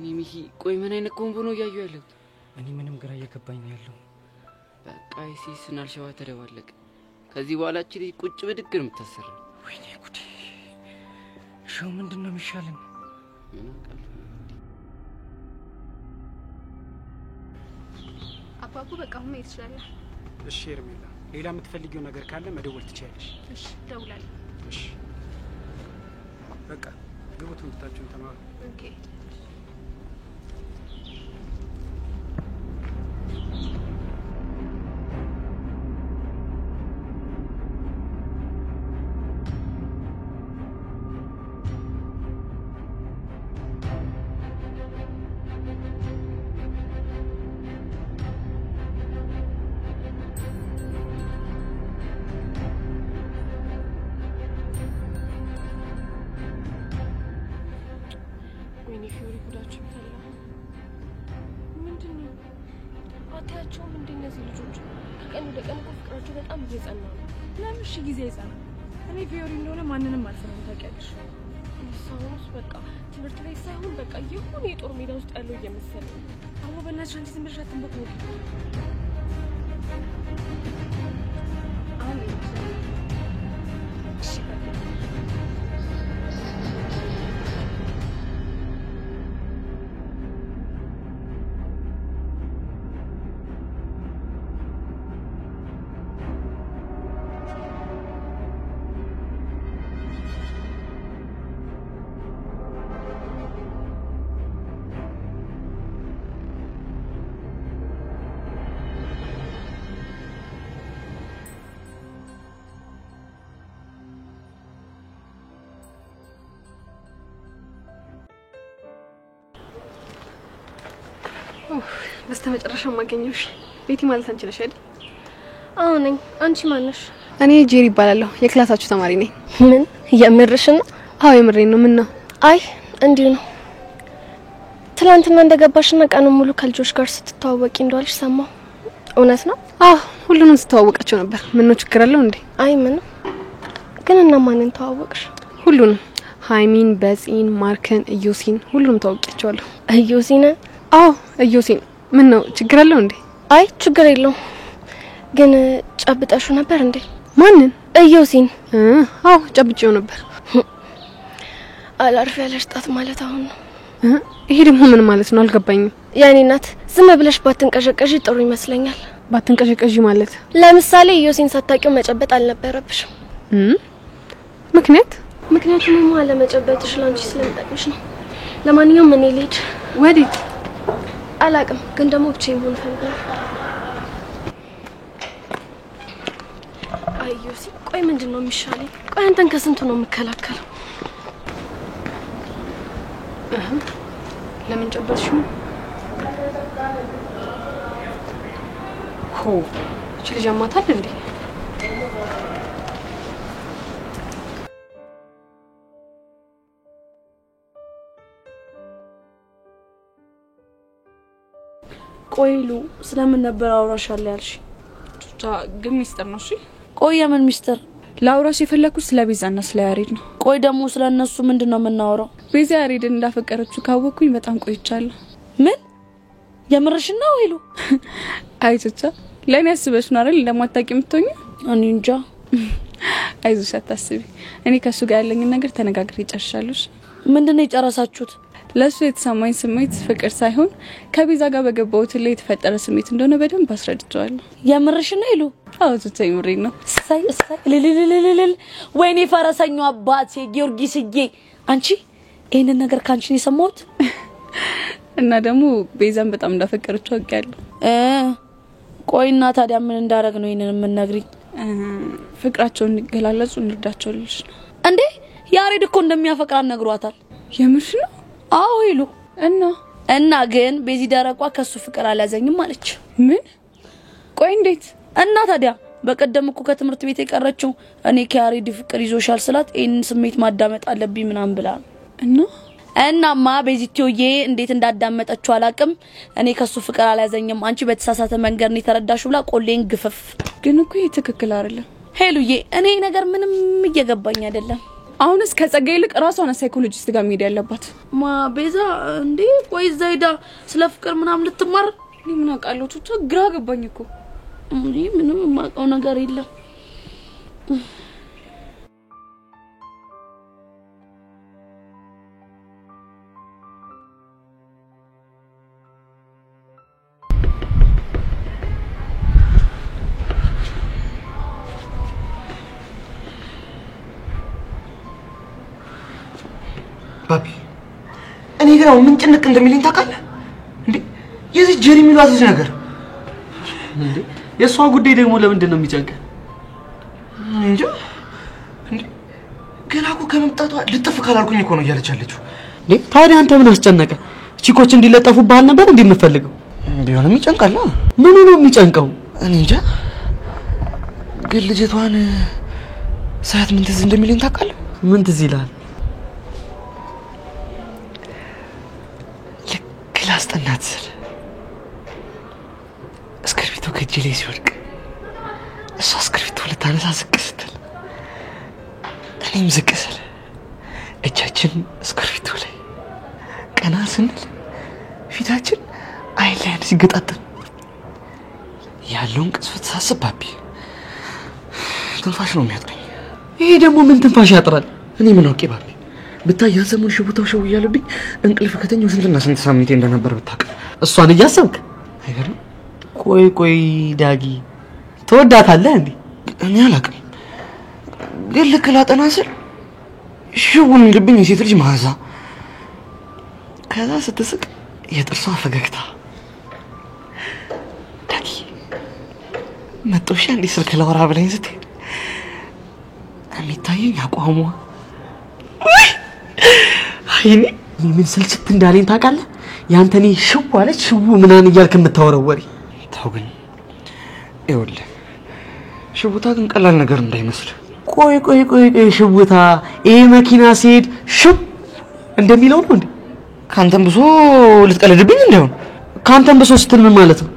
ወይኔ ሚኪ ቆይ ምን አይነት ኮምቦ ነው ያዩ ያለው? እኔ ምንም ግራ እየገባኝ ነው ያለው። በቃ አይሲስና አልሸባ ተደባለቀ። ከዚህ በኋላ እቺ ልጅ ቁጭ ብድግ ነው የምታሰረው። ወይኔ ጉዴ! ሻው ምንድነው የሚሻለን? ምን አውቃለሁ። አባቡ በቃ አሁን መሄድ ትችላለህ። እሺ ሄርሜላ፣ ሌላ የምትፈልጊው ነገር ካለ መደወል ትችያለሽ። እሺ እደውላለሁ። እሺ በቃ ግቡ፣ ትምህርታችሁን ተማሩ። ኦኬ። ወይኔ ፊዮሪ ጉዳችሁ ፈላ። ምንድነው? አታያቸውም እንደ እነዚህ ልጆች ከቀን ወደ ቀን ፍቅራቸው በጣም እየጸና ነው። ለምን እሺ ጊዜ ይጸና? እኔ ፊዮሪ እንደሆነ ማንንም አልሰማም ታውቂያለሽ። ሳውንስ በቃ ትምህርት ላይ ሳይሆን በቃ የሆነ የጦር ሜዳ ውስጥ ያለው እየመሰለ ነው። አሁን በእናትሽ አንቺ ዝም ብለሽ አትንበቅበቂ። አሁን እሺ በቃ በስተመጨረሻ ማገኘሽ ቤቲ ማለት አንቺ ነሽ አይደል? አዎ ነኝ። አንቺ ማን ነሽ? እኔ ጄሪ እባላለሁ። የክላሳችሁ ተማሪ ነኝ። ምን የምርሽ ነው? አዎ የምሬን ነው። ምን ነው? አይ እንዲሁ ነው። ትላንትና እንደገባሽና ቀኑን ሙሉ ከልጆች ጋር ስትተዋወቂ እንደዋልሽ ሰማሁ። እውነት ነው? አዎ ሁሉንም ስትተዋወቃቸው ነበር። ምን ነው ችግር አለው እንዴ? አይ ምን ግን እና ማንን ተዋወቅሽ? ሁሉንም። ሃይሚን፣ በጺን፣ ማርከን፣ ኢዮሲን ሁሉንም ተዋወቂያቸዋለሁ። ኢዮሲን? አዎ ኢዮሲን። ምን ነው ችግር አለው እንዴ? አይ ችግር የለውም። ግን ጨብጠሹ ነበር እንዴ? ማንን? ኢዮሲን? አዎ ጨብጬው ነበር። አላርፍ ያለሽ ጣት ማለት አሁን ነው። ይሄ ደግሞ ምን ማለት ነው? አልገባኝም። ያኔ እናት ዝም ብለሽ ባትንቀዠቀዢ ጥሩ ይመስለኛል። ባትንቀዠቀዢ ማለት? ለምሳሌ ኢዮሲን ሳታውቂው መጨበጥ አልነበረብሽም። ምክንያቱም ማለ መጨበጥሽ ላንቺ ስለምጠቅምሽ ነው። ለማንኛውም እኔ ልሂድ። ወዴት? አላቅም፣ ግን ደግሞ ብቻዬን መሆን ፈልጋለሁ። አይ ኢዮሲ፣ ቆይ ምንድነው የሚሻለኝ? ቆይ አንተን ከስንቱ ነው የምከላከለው? ለምን ጨበጥሽ? ሆ እቺ ልጅ አማታል እንዴ? ቆይሉ ስለምን ነበር አውራሻለሁ ያልሽ? ብቻ ግን ሚስጥር ነው። እሺ ቆይ የምን ሚስጥር? ላውራሽ የፈለኩት ስለ ቤዛና ስለ ያሬድ ነው። ቆይ ደግሞ ስለነሱ ምንድነው የምናወራው? ቤዛ ያሬድን እንዳፈቀረችው ካወኩኝ በጣም ቆይቻለሁ። ምን የምርሽ ነው ወይሉ? አይቻቻ ለኔ አስበሽ ነው አይደል እንደማታውቂ የምትሆኚ? እኔ እንጃ። አይዞሽ አታስቢ። እኔ ከሱ ጋር ያለኝን ነገር ተነጋግሬ ጨርሻለሁ። ምንድነው የጨረሳችሁት? ለሱ የተሰማኝ ስሜት ፍቅር ሳይሆን ከቤዛ ጋር በገባሁት ላይ የተፈጠረ ስሜት እንደሆነ በደንብ አስረድቻለሁ። የምርሽ ነው ይሉ? አዎ ተተይ ምሬ ነው። ሳይ ለለለለለ ወይኔ ፈረሰኛው አባቴ ጊዮርጊስዬ፣ አንቺ ይሄንን ነገር ካንቺ ነው የሰማሁት። እና ደግሞ ቤዛን በጣም እንዳፈቀረችው አውቃለሁ። ቆይና ታዲያ ምን እንዳረግ ነው ይሄንን የምንነግሪኝ? ፍቅራቸውን እንዲገላለጹ እንርዳቸውልሽ ነው እንዴ? ያሬድ እኮ እንደሚያፈቅራን ነግሯታል። የምርሽ ነው? አዎ ይሉ እና ግን በዚህ ደረቋ ከሱ ፍቅር አላዘኝም አለች። ምን? ቆይ እንዴት? እና ታዲያ በቀደም እኮ ከትምህርት ቤት የቀረችው እኔ ከያሬድ ፍቅር ይዞሻል ስላት ይሄን ስሜት ማዳመጥ አለብኝ ምናምን ብላ እናማ በዚህትዮዬ እንዴት እንዳዳመጠችው አላቅም። እኔ ከሱ ፍቅር አላዘኝም አንቺ በተሳሳተ መንገድ ነው የተረዳሽው ብላ ቆሌን ግፍፍ። ግን እኮ ይሄ ትክክል አይደለም ሄሉዬ። እኔ ነገር ምንም እየገባኝ አይደለም። አሁንስ ከጸጋ ይልቅ ራሷን ሳይኮሎጂስት ጋር መሄድ ያለባት ማ ቤዛ እንዴ ቆይ ዘይዳ ስለ ፍቅር ምናምን ልትማር ምን አውቃለሁ ቹቻ ግራ ገባኝ እኮ እንዴ ምንም ማቀው ነገር የለም ባቢ እኔ ግን አሁን ምን ጭንቅ እንደሚልኝ ታውቃለህ እንዴ የዚህ ጀሪ የሚሏት ነገር እንዴ የሷ ጉዳይ ደግሞ ለምንድን ነው የሚጨንቀ እንዴ እንዴ ገና እኮ ከመምጣቷ ልጥፍ ካላልኩኝ እኮ ነው እያለች ያለችው እንዴ ታዲያ አንተ ምን አስጨነቀ ቺኮች እንዲለጠፉብህ ነበር እንደምፈልገው ቢሆንም ይጨንቃል ምን ነው የሚጨንቀው እኔ እንጃ ግን ልጅቷን ሰዓት ምን ትዝ እንደሚልኝ ታውቃለህ ምን ትዝ ይላል ላስጠናት ስል እስክሪብቶ ከእጄ ላይ ሲወድቅ እሷ እስክሪብቶ ልታነሳ ዝቅ ስትል እኔም ዝቅ ስል እጃችን እስክሪብቶ ላይ ቀና ስንል ፊታችን አይን ላይ ሲገጣጠም ያለውን ቅጽበት ሳስብ ባቢ ትንፋሽ ነው የሚያጥረኝ ይሄ ደግሞ ምን ትንፋሽ ያጥራል እኔ ምን አውቄ ባቢ ብታይ ያንሰሙን ሽቡታው ሸው እያለብኝ እንቅልፍ ከተኛው ስንትና ስንት ሳምንቴ እንደነበር ብታውቅ እሷን እያሰብክ አይገርም ቆይ ዳጊ ተወዳታለህ እንዴ እኔ አላውቅም ግን ልክ ላጠና ስል ሽው የሚልብኝ የሴት ልጅ መዓዛ ከዛ ስትስቅ የጥርሷ ፈገግታ ዳጊ መጦሻ እንዲህ ስልክ ላወራ ብላኝ ስትሄድ የሚታየኝ አቋሟ አይኔ ምን ስልችት እንዳለኝ ታውቃለህ ያንተኔ ሽው አለች ሽው ምናን እያልክ የምታወራው ወሬ ታው ግን ይኸውልህ ሽውታ ግን ቀላል ነገር እንዳይመስል ቆይ ሽውታ ይሄ መኪና ሲሄድ ሽው እንደሚለው ነው እንዴ ካንተም ብሶ ልትቀልድብኝ እንደሆነ ካንተም ብሶ ስትል ምን ማለት ነው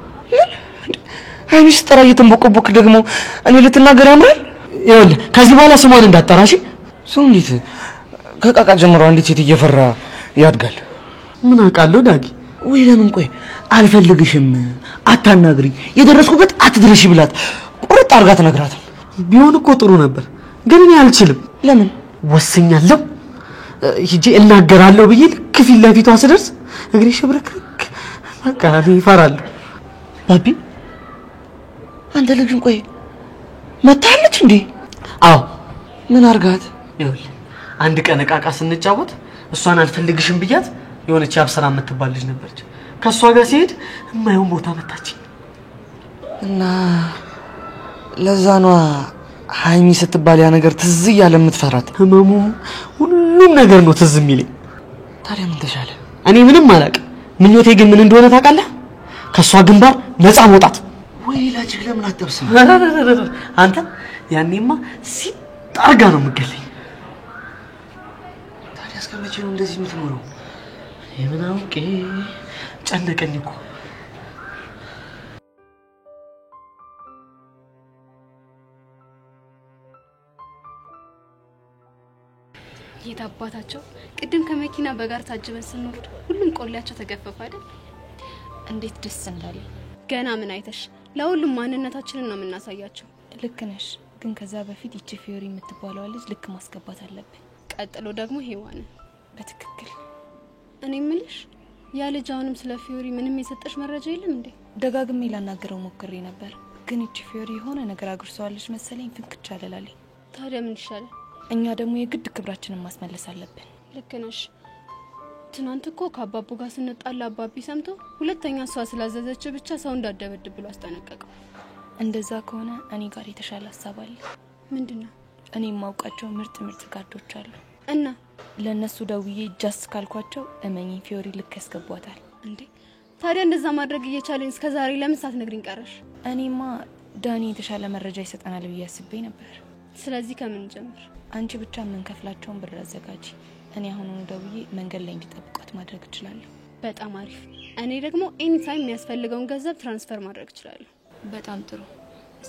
አይሚስ ተራ እየተንቦቀቦክ ደግሞ እኔ ልትናገር ያምራል ይኸውልህ ከዚህ በኋላ ስሟን እንዳጠራሽ ሰው እንዴት ከቃቃ ጀምሮ አንዲት ሴት እየፈራ ያድጋል ምን አውቃለሁ ዳጊ ወይ ለምን ቆይ አልፈልግሽም አታናግሪኝ የደረስኩበት አትድረሽ ብላት ቁርጥ አርጋ ተነግራት ቢሆን እኮ ጥሩ ነበር ግን እኔ አልችልም ለምን ወስኛለሁ ሂጄ እናገራለሁ ብዬ ከፊት ለፊቷ ስደርስ እግሬ ሽብረክርክ በቃ እኔ እፈራለሁ ባቢ አንተ ልጅን ቆይ መታለች እንዴ አዎ ምን አርጋት ይኸውልህ አንድ ቀን ዕቃ ስንጫወት እሷን አልፈልግሽም ብያት የሆነች አብስራ የምትባል ልጅ ነበርች ከሷ ጋር ሲሄድ የማይሆን ቦታ መታችኝ እና ለዛ ነው ሃይሚ ስትባል ያ ነገር ትዝ እያለ የምትፈራት ህመሙ ሁሉም ነገር ነው ትዝ የሚለኝ ታዲያ ምን ተሻለ እኔ ምንም አላውቅም ምኞቴ ግን ምን እንደሆነ ታውቃለህ ከሷ ግንባር ነፃ መውጣት ወይ ላጅግ ለምን አትጠብስም አንተ ያኔማ ሲጣርጋ ነው የምገለኝ ታዲያ እስከመቼ ነው እንደዚህ የምትኖረው የምን አውቄ ጨነቀኝ እኮ የታባታቸው ቅድም ከመኪና በጋር ታጅበን ስንወርድ ሁሉም ቆሌያቸው ተገፈፈ አይደል እንዴት ደስ እንዳለ ገና ምን አይተሽ ለሁሉም ማንነታችንን ነው የምናሳያቸው ልክ ነሽ ግን ከዛ በፊት ይቺ ፊዮሪ የምትባለው ልጅ ልክ ማስገባት አለብን ቀጥሎ ደግሞ ሄዋን በትክክል እኔ ምልሽ ያ ልጅ አሁንም ስለ ፊዮሪ ምንም የሰጠሽ መረጃ የለም እንዴ ደጋግሜ ላናገረው ሞክሬ ነበር ግን ይቺ ፊዮሪ የሆነ ነገር አግርሷለች መሰለኝ ፍንክች አለላልኝ ታዲያ ምን ይሻላል እኛ ደግሞ የግድ ክብራችንን ማስመለስ አለብን ልክ ነሽ ትናንት እኮ ከአባቡ ጋር ስንጣላ አባቢ ሰምቶ ሁለተኛ እሷ ስላዘዘች ብቻ ሰው እንዳደበድብ ብሎ አስጠነቀቀው እንደዛ ከሆነ እኔ ጋር የተሻለ ሐሳብ አለ ምንድነው እኔ ማውቃቸው ምርጥ ጋርዶች አሉ እና ለነሱ ደውዬ ጃስ ካልኳቸው እመኚ ፊዮሪ ልክ ያስገቧታል እንዴ ታዲያ እንደዛ ማድረግ እየቻለን እስከ ዛሬ ለምን ሳትነግሪኝ ቀረሽ እኔማ ዳኒ የተሻለ መረጃ ይሰጠናል ብዬ አስቤ ነበር ስለዚህ ከምን ጀምር አንቺ ብቻ ምን ከፍላቸውን ብር አዘጋጂ እኔ አሁን ደውዬ መንገድ ላይ እንዲጠብቋት ማድረግ እችላለሁ በጣም አሪፍ እኔ ደግሞ ኤኒ ታይም የሚያስፈልገውን ገንዘብ ትራንስፈር ማድረግ እችላለሁ በጣም ጥሩ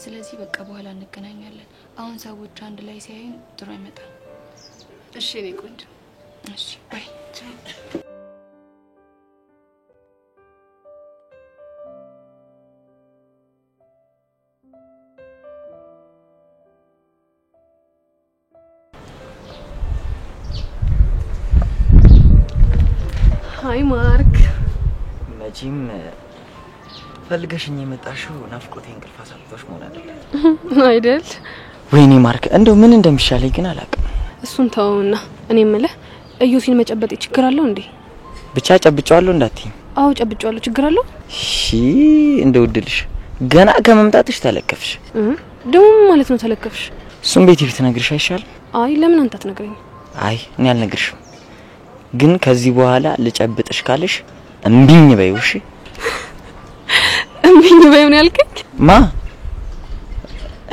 ስለዚህ በቃ በኋላ እንገናኛለን አሁን ሰዎች አንድ ላይ ሲያዩን ጥሩ አይመጣም እሺ እኔ ቆንጆ እሺ ባይ ሃይ ማርክ መቼም ፈልገሽኝ የመጣሽው ናፍቆቴ እንቅልፍ አሳጥቶሽ መሆን አይደለም አይደል? ወይኔ ማርክ እንደው ምን እንደሚሻለኝ ግን አላውቅም። እሱን ተውና እኔ የምልህ እዩሲን መጨበጥ ችግር አለው እንዴ? ብቻ ጨብጫዋለሁ እንዳትዪ። አዎ ጨብጫዋለሁ። ችግር አለው? እሺ እንደው ድልሽ ገና ከመምጣትሽ ተለከፍሽ። ደሞ ማለት ነው ተለከፍሽ? እሱን ቤት ብትነግርሽ አይሻልም? አይ ለምን አንተ አትነግረኝ? አይ እኔ አልነግርሽም። ግን ከዚህ በኋላ ልጨብጥሽ ካለሽ እምቢኝ በይው። እሺ እምቢኝ በይው ነው ያልከኝ? ማ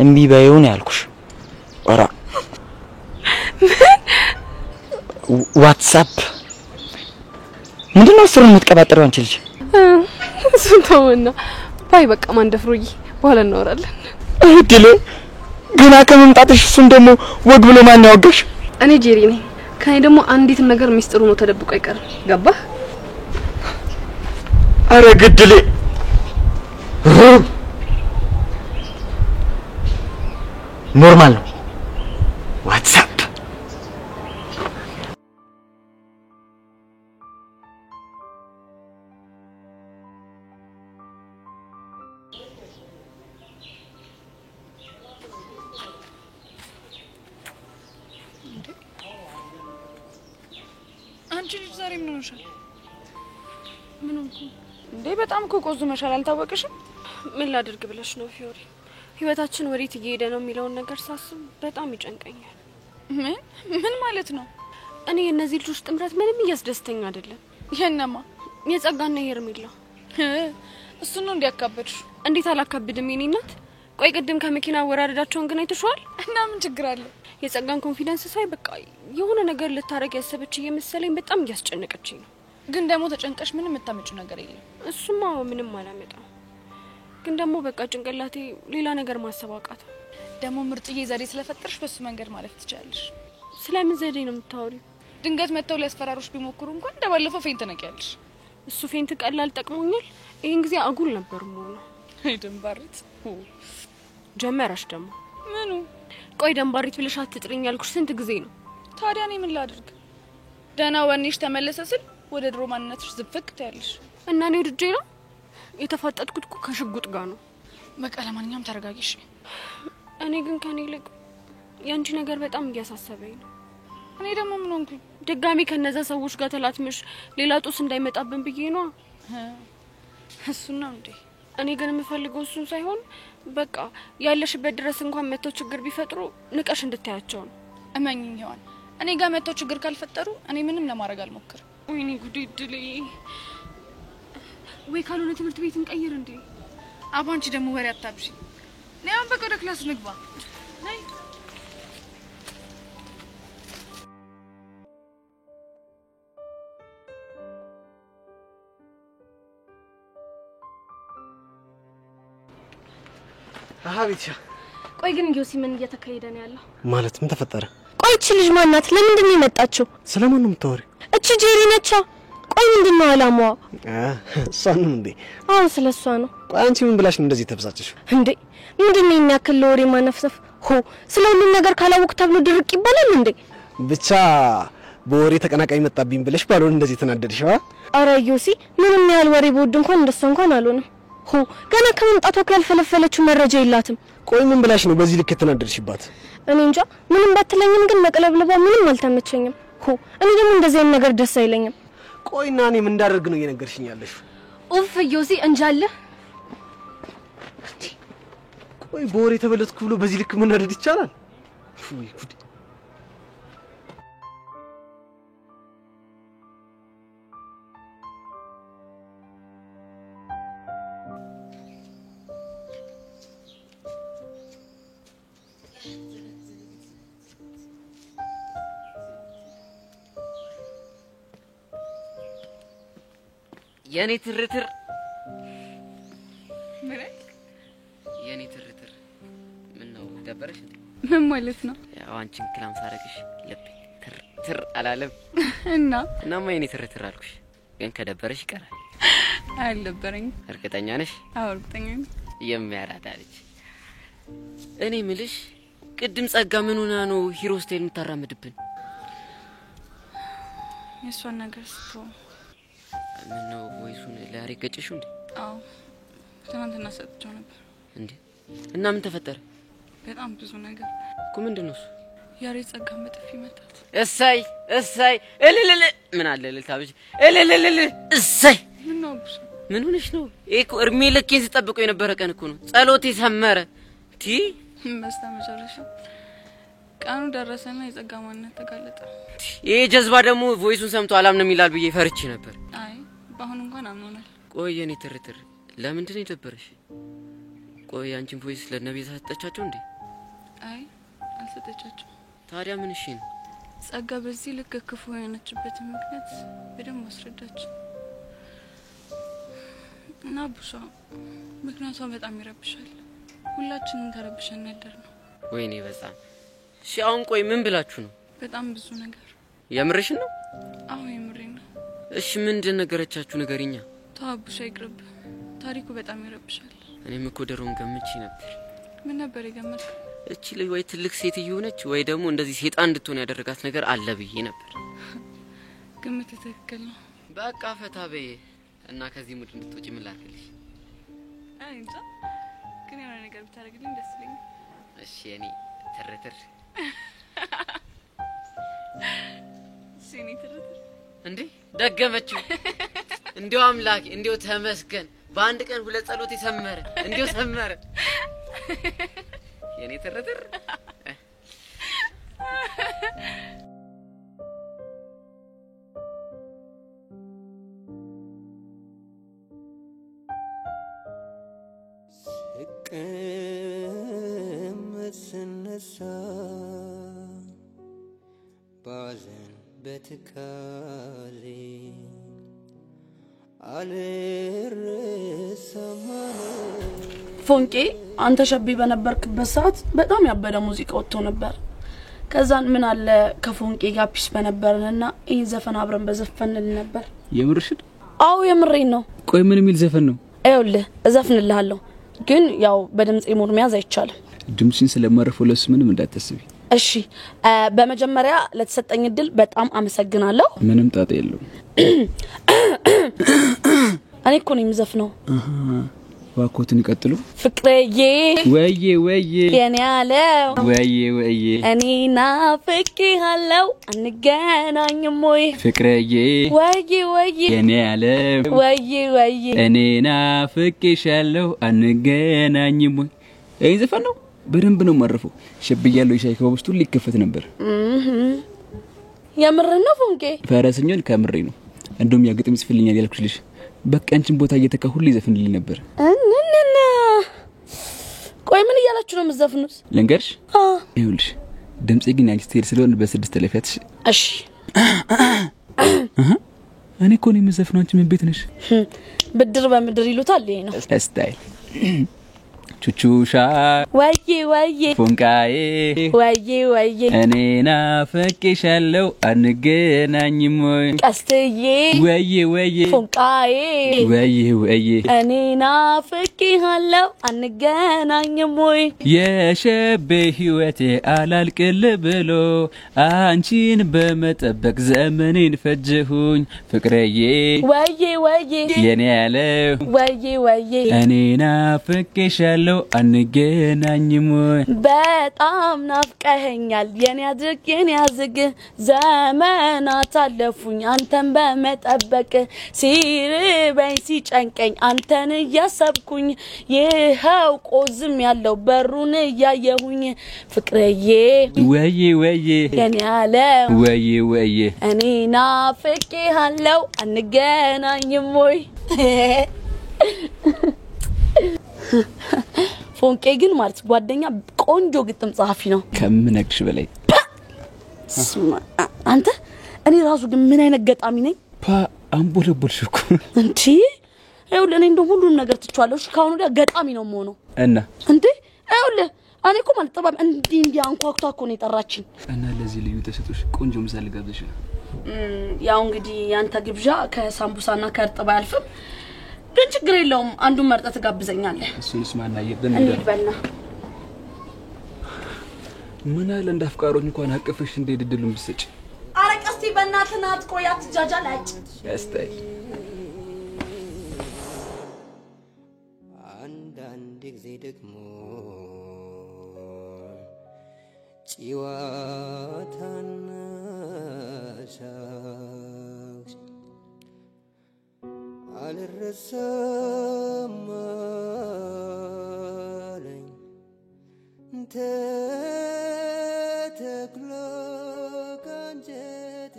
እምቢ በይው ነው ያልኩሽ? ኦራ ዋትስአፕ ምንድነው ስሩን የምትቀባጥረው አንቺ ልጅ? እሱን ተውና ባይ በቃ ማንደፍሩይ በኋላ እናወራለን። እድሌ ገና ከመምጣትሽ እሱን ደግሞ ወግ ብሎ ማን ያወጋሽ? እኔ ጄሪ ነኝ። ከኔ ደግሞ አንዲት ነገር ሚስጥሩ ነው ተደብቆ አይቀርም። ገባህ? አረ ግድሌ ኖርማል ነው ዋትስአፕ አንቺ ልጅ ዛሬ ምን ሆነሻል? ምን ሆንኩ እንዴ? በጣም እኮ ቆዝመሻል። አልታወቅሽም? ምን ላድርግ ብለሽ ነው ፊዮሪ? ህይወታችን ወዴት እየሄደ ነው የሚለውን ነገር ሳስብ በጣም ይጨንቀኛል። ምን ማለት ነው? እኔ የእነዚህ ልጆች ጥምረት ምንም እያስደስተኝ አይደለም። የነማ? የጸጋና የሄርሜላ። እሱ ነው እንዲያካበድሽ? እንዴት አላካብድም የኔ እናት። ቆይ ቅድም ከመኪና ወራረዳቸውን ግን አይተሽዋል? እና ምን ችግር አለ? የጸጋን ኮንፊደንስ ሳይ በቃ የሆነ ነገር ልታረግ ያሰበች እየመሰለኝ በጣም እያስጨነቀችኝ ነው። ግን ደግሞ ተጨንቀሽ ምንም የምታመጪው ነገር የለም። እሱማ ምንም አላመጣም። ግን ደግሞ በቃ ጭንቅላቴ ሌላ ነገር ማሰብ አቃተው። ደግሞ ምርጥዬ ዘዴ ስለፈጠርሽ በሱ መንገድ ማለፍ ትችላለሽ። ስለምን ዘዴ ነው የምታወሪው? ድንገት መተው ሊያስፈራሩሽ ቢሞክሩ እንኳን እንደባለፈው ፌንት ነቂያለሽ። እሱ ፌንት ቀላል ጠቅሞኛል። ይሄን ጊዜ አጉል ነበር ሞላ። ደንባሪት ጀመረሽ ደግሞ ምኑ? ቆይ ደንባሪት ብለሽ አትጥሪኝ ያልኩሽ ስንት ጊዜ ነው? ታዲያ እኔ ምን ላድርግ? ደህና ወኔሽ ተመለሰ ስል ወደ ድሮ ማንነትሽ ዝፍቅ ትያለሽ። እና እኔ ወድጄ ነው የተፋጠጥኩት እኮ ከሽጉጥ ጋር ነው። በቃ ለማንኛውም ተረጋጊሽ። እኔ ግን ከኔ ይልቅ ያንቺ ነገር በጣም እያሳሰበኝ ነው። እኔ ደግሞ ምን ሆንኩኝ? ድጋሚ ከነዛ ሰዎች ጋር ተላትመሽ ሌላ ጦስ እንዳይመጣብን ብዬ ነው። እሱና እንዴ? እኔ ግን የምፈልገው እሱን ሳይሆን በቃ ያለሽበት ድረስ እንኳን መተው ችግር ቢፈጥሩ ንቀሽ እንድታያቸው ነው። እመኝኝ ሄዋን፣ እኔ ጋር መተው ችግር ካልፈጠሩ እኔ ምንም ለማድረግ አልሞክርም። ወይኔ ጉዴ ድሌ። ወይ ካልሆነ ትምህርት ቤት እንቀይር እንዴ? አባንቺ ደግሞ ወሬ አታብሺ። ነይ በቃ ወደ ክላስ ንግባ። ነይ አሃቢቻ። ቆይ ግን ዮሲ ምን እየተካሄደ ነው ያለው? ማለት ምን ተፈጠረ? ቆይ እቺ ልጅ ማናት? ለምንድን ነው የመጣችው? ስለማን ነው የምታወሪው? እቺ ጄሪ ነቻ። ቆይ ምንድነው አላማዋ? እሷን ነው እንዴ? አዎ ስለሷ ነው። ቆይ አንቺ ምን ብላሽ ነው እንደዚህ ተበሳጨሽው? እንዴ ምንድነው የሚያክል ለወሬ ማነፍሰፍ? ስለ ሁሉም ነገር ካላወቅ ተብሎ ድርቅ ይባላል እንዴ? ብቻ በወሬ ተቀናቃኝ መጣብኝ ብለሽ ባልሆነ እንደዚህ ተናደድሽዋ? አረ ዮሲ ምንም ያህል ወሬ በወድ እንኳን እንደሷ እንኳን አልሆነም። ገና ከመምጣቷ ያልፈለፈለችው መረጃ የላትም። ቆይ ምን ብላሽ ነው በዚህ ልክ የተናደድሽባት? እኔ እንጃ። ምንም ባትለኝም ግን መቀለብለባ ምንም አልተመቸኝም። እኔ ደግሞ እንደዚህ አይነት ነገር ደስ አይለኝም። ቆይና እኔ ምን እንዳደርግ ነው እየነገርሽኝ ያለሽ? ኡፍ ዮሲ እንጃለ። ቆይ በወሬ ተበለጥኩ ብሎ በዚህ ልክ መናደድ ይቻላል? ወይ ጉድ! የኔ ትርትር የኔ ትርትር ምን ነው ደበረሽ? ምን ማለት ነው? ያው አንቺን ክላም ሳረግሽ ልብ ትር ትርትር አላለም እናማ የኔ ትርትር አልኩሽ ግን ከደበረሽ ይቀራል አልደበረኝ እርግጠኛ ነሽ አዎ እርግጠኛ ነኝ የሚያራዳልሽ እኔ ምልሽ ቅድም ጸጋ ምን ሆና ነው ሂሮ ስታይል የምታራምድብን የሷን ነገር ስቶ ምን ነው ወይሱን ለያሬ ገጭሽው እንዴ አዎ ትናንትና ሰጥቼው ነበር እንዴ እና ምን ተፈጠረ በጣም ብዙ ነገር እኮ ምንድነው እሱ ያሬ ጸጋ መጥፊ መጣት እሰይ እልልል ምን አለ ልታብጂ እልልል እሰይ ምን ነው ምን ሆነሽ ነው እኮ እርሜ ለኬን ሲጠብቀው የነበረ ቀን እኮ ነው ጸሎቴ ሰመረ ቲ በስተመጨረሻ ቀኑ ደረሰና የጸጋ ማንነት ተጋለጠ ይሄ ጀዝባ ደግሞ ቮይሱን ሰምቶ አላምንም ይላል ብዬ ፈርቼ ነበር አይ ባሁን እንኳን አምኖናል ቆይ የኔ ትርትር ለምንድን ነው የደበረሽ ቆይ አንቺን ቮይስ ለነብይ ሰጠቻቸው እንዴ አይ አልሰጠቻቸው ታዲያ ምን እሺ ነው ጸጋ በዚህ ልክ ክፉ የሆነችበት ምክንያት በደንብ አስረዳች እና ቡሻ ምክንያቷ በጣም ይረብሻል ሁላችንም ተረብሸን ያደርነው ወይኔ በጣም እሺ አሁን ቆይ ምን ብላችሁ ነው በጣም ብዙ ነገር የምርሽ ነው አዎ የምሬን ነው እሺ ምንድን ነገረቻችሁ ነገርኛ ታቡሻ ይቅርብ ታሪኩ በጣም ይረብሻል እኔም እኮ ደሮን ገምቼ ነበር ምን ነበር የገመትከው እቺ ላይ ወይ ትልቅ ሴትዮ ነች ወይ ደግሞ እንደዚህ ሴጣን እንድትሆን ያደረጋት ነገር አለ ብዬ ነበር ግምት ትክክል ነው በቃ ፈታ በይ እና ከዚህ ሙድ እንድትወጪ ምን ላድርግልሽ አይ እንጃ ግን የሆነ ነገር ብታደርግልኝ ደስ ይለኛል እሺ እኔ ትርትር ሲኒ ትርትር እንዴ ደገመችው እንዴው አምላክ እንዴው ተመስገን በአንድ ቀን ሁለት ጸሎት ይሰመረ እንዴው ሰመረ የኔ ትርትር ስነሳ ባዘን በትካዜ ፎንቄ አንተ ሸቢ በነበርክበት ሰዓት በጣም ያበደ ሙዚቃ ወጥቶ ነበር ከዛን ምን አለ ከፎንቄ ጋር ፒስ በነበርንና ይሄን ዘፈን አብረን በዘፈንል ነበር የምርሽን አዎ የምሬን ነው ቆይ ምን የሚል ዘፈን ነው አይውልህ እዘፍንልሃለሁ ግን ያው በድምጽ ሙድ መያዝ አይቻልም ድምጽን ስለማረፈው ለሱ ምንም እንዳትስቢ እሺ በመጀመሪያ ለተሰጠኝ ድል በጣም አመሰግናለሁ ምንም ጣጣ የለው እኔ እኮ ነኝ የምዘፍነው ዋኮትን ይቀጥሉ ፍቅሬዬ ወዬ የኔ ያለው ወዬ እኔ ናፍቄሃለሁ አንገናኝም ወይ ፍቅሬዬ ወዬ የኔ ያለው ወዬ እኔ ናፍቄሻለሁ አንገናኝም ወይ ይሄ ዘፈን ነው በደንብ ነው ማረፈው ሸብያለሁ ይሻይ ከውስጡ ሊከፈት ነበር የምር ነው ፎንቄ ፈረሰኞን ከምሬ ነው እንደውም ያግጥም ይጽፍልኛል ያልኩልሽ በቃ አንቺን ቦታ እየተካ ሁሉ ይዘፍንልኝ ነበር እንንና ቆይ ምን እያላችሁ ነው የምትዘፍኑት ልንገርሽ ይኸውልሽ ድምጼ ግን ያንቺ ስቴል ስለሆነ በስድስት ተለፈትሽ እሺ እኔ እኮ ነው የምዘፍነው አንቺ ምን ቤት ነሽ ብድር በምድር ይሉታል ይሄ ነው ስታይል ቹቹሻ ወዬ ፎንቃዬ ወዬ እኔ ናፍቄሻለሁ አንገናኝም ወይ ቀስትዬ ወዬ ፎንቃዬ ወዬ እኔ ናፍቄሃለሁ አንገናኝም ወይ የሸቤ ህይወቴ አላልቅል ብሎ አንቺን በመጠበቅ ዘመኔን ፈጀሁኝ ፍቅሬዬ ወዬ የኔ ያለው ወዬ እኔ ናፍቄሻለሁ አንገናኝም ወይ በጣም ናፍቀኸኛል የኔ ያዝግ ዘመናት አለፉኝ አንተን በመጠበቅ ሲርበኝ ሲጨንቀኝ አንተን እያሰብኩኝ ይኸው ቆዝም ያለው በሩን እያየሁኝ ፍቅሬዬ ወዬ የኔ ያለው ወዬ እኔ ናፍቄሃለሁ አንገናኝም ወይ ፎንቄ ግን ማለት ጓደኛ ቆንጆ ግጥም ጻፊ ነው ከምነግርሽ በላይ አንተ እኔ ራሱ ግን ምን አይነት ገጣሚ ነኝ አንቦለቦልሽ እኮ እንዴ አይውል እኔ እንደው ሁሉን ነገር ትቻለሽ ካሁን ወዲያ ገጣሚ ነው የምሆነው እና እንዴ አይውል እኔ እኮ ማለት ጥበብ እንዲህ አንኳኩታ እኮ ነው የጠራችኝ። እና ለዚህ ልዩ ተሰጥቶሽ ቆንጆ ምሳ ልጋብዝሽ ነው። ያው እንግዲህ ያንተ ግብዣ ከሳምቡሳና ከእርጥብ አያልፍም። ግን ችግር የለውም አንዱን መርጠህ ትጋብዘኛለህ። እሱንስ ማናየት እንሂድ በልና ምን አለ እንዳፍቃሮች እንኳን አቀፈሽ እንደድድሉን ብትሰጪ። ኧረ ቀስቲ በእናትህ ናት ቆይ አትጃጃል አጭ ያስታይ አንዳንድ ጊዜ ደግሞ ጭዋታና ሳቅ አልረሳም አለኝ ተተክሎ ካንጀቴ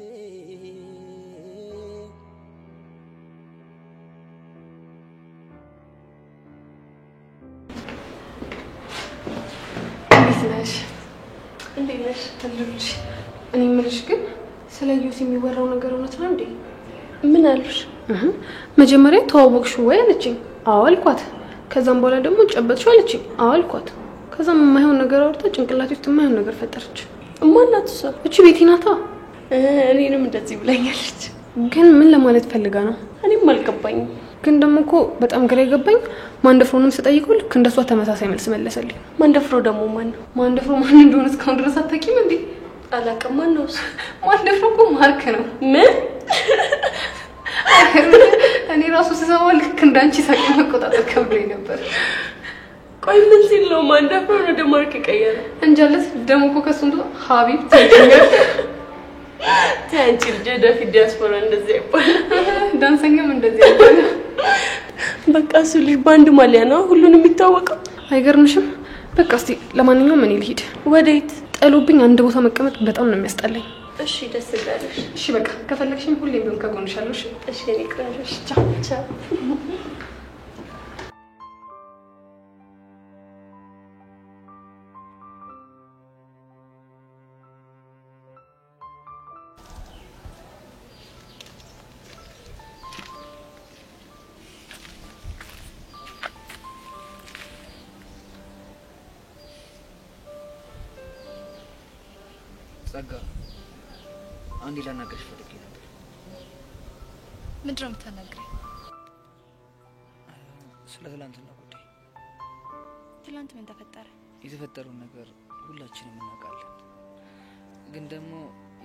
እንዴት ነሽ? አለሁልሽ። እኔ የምልሽ ግን ስለ ዩስ የሚወራው ነገር እውነት ነው እንዴ? ምን አሉሽ? መጀመሪያ ተዋወቅሽው ወይ አለችኝ። አዎ አልኳት። ከዛም በኋላ ደግሞ ጨበጥሽው አለችኝ። አዎ አልኳት። ከዛም የማይሆን ነገር አውርታ ጭንቅላቴ ውስጥ የማይሆን ነገር ፈጠረች። ማናት እሷ? እቺ ቤቲ ናታ። እኔንም እንደዚህ ብላኛለች። ግን ምን ለማለት ፈልጋ ነው? እኔም አልገባኝም። ግን ደግሞ እኮ በጣም ግራ የገባኝ ማንደፍሮንም ስጠይቀው ልክ እንደሷ ተመሳሳይ መልስ መለሰልኝ። ማንደፍሮ ደግሞ ማን ነው? ማንደፍሮ ማን እንደሆነ እስካሁን ድረስ አታውቂም እንዴ? አላውቅም። ማን ነው እሱ? ማንደፍሮ እኮ ማርክ ነው። ምን? እኔ ራሱ ስሰማው ልክ እንዳንቺ ሳቂ መቆጣጠር ከብዶኝ ነበር። ቆይ ምን ሲል ነው ማንደፍሮ ወደ ማርክ ቀየረ? እንጃለት ደግሞ እኮ ከሱ እንዶ ሀቢብ ተገኘ። ታንቺ ልጅ ዲያስፖራ እንደዚህ አይባልም። ዳንሰኛም እንደዚህ አይባልም። በቃ እሱ ልጅ ባንድ ማሊያ ነው ሁሉንም የሚታወቀው። አይገርምሽም? በቃ እስቲ ለማንኛውም እኔ ልሂድ። ወዴት? ጠሎብኝ አንድ ቦታ መቀመጥ በጣም ነው የሚያስጠላኝ። እሺ ደስ ይላልሽ። እሺ በቃ ከፈለግሽኝ ሁሌም ቢሆን ከጎንሽ አለሁ። እሺ እኔ ቅረሽ። ቻው ቻው። ጸጋ አንዴ ላናገርሽ ፈልጌ ነበር። ምንድን ነው የምትናገረኝ? ስለ ትላንትና ጉዳይ። ትላንት ምን ተፈጠረ? የተፈጠረውን ነገር ሁላችንም እናውቃለን። ግን ደግሞ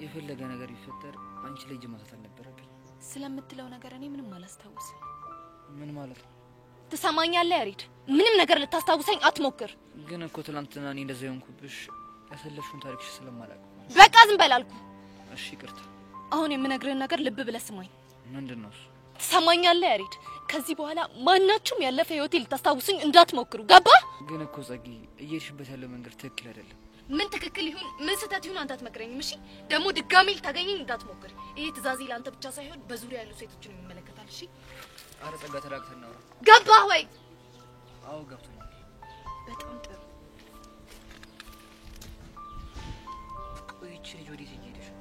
የፈለገ ነገር ቢፈጠር አንቺ ላይ እጅ ማንሳት አልነበረብኝ። ስለምትለው ነገር እኔ ምንም አላስታውስም። ምን ማለት ነው? ትሰማኛለህ ያሬድ? ምንም ነገር ልታስታውሰኝ አትሞክር። ግን እኮ ትላንትና እኔ እንደዛ የሆንኩብሽ ያሰለፍሽውን ታሪክሽ ስለማላውቅ። በቃ ዝም በል አልኩ። እሺ ይቅርታ። አሁን የምነግርህን ነገር ልብ ብለህ ስማኝ። ምንድነው እሱ? ትሰማኛለህ ያሬድ? ከዚህ በኋላ ማናችሁም ያለፈ ህይወቴ ልታስታውሱኝ እንዳትሞክሩ። ገባ? ግን እኮ ጸጊ እየሄድሽበት ያለው መንገድ ትክክል አይደለም። ምን ትክክል ይሁን ምን ስህተት ይሁን አንተ አትመክረኝም። እሺ ደግሞ ድጋሚ ልታገኘኝ እንዳትሞክር። ይሄ ትእዛዜ ለአንተ ብቻ ሳይሆን በዙሪያ ያሉ ሴቶችን ይመለከታል። እሺ? አረ ጸጋ ተላክተን ነው። ገባህ ወይ? አዎ ገብቶኛል። በጣም ጥሩ። ቆይቼ ልጅ ወዴት እየሄድሽ ነው?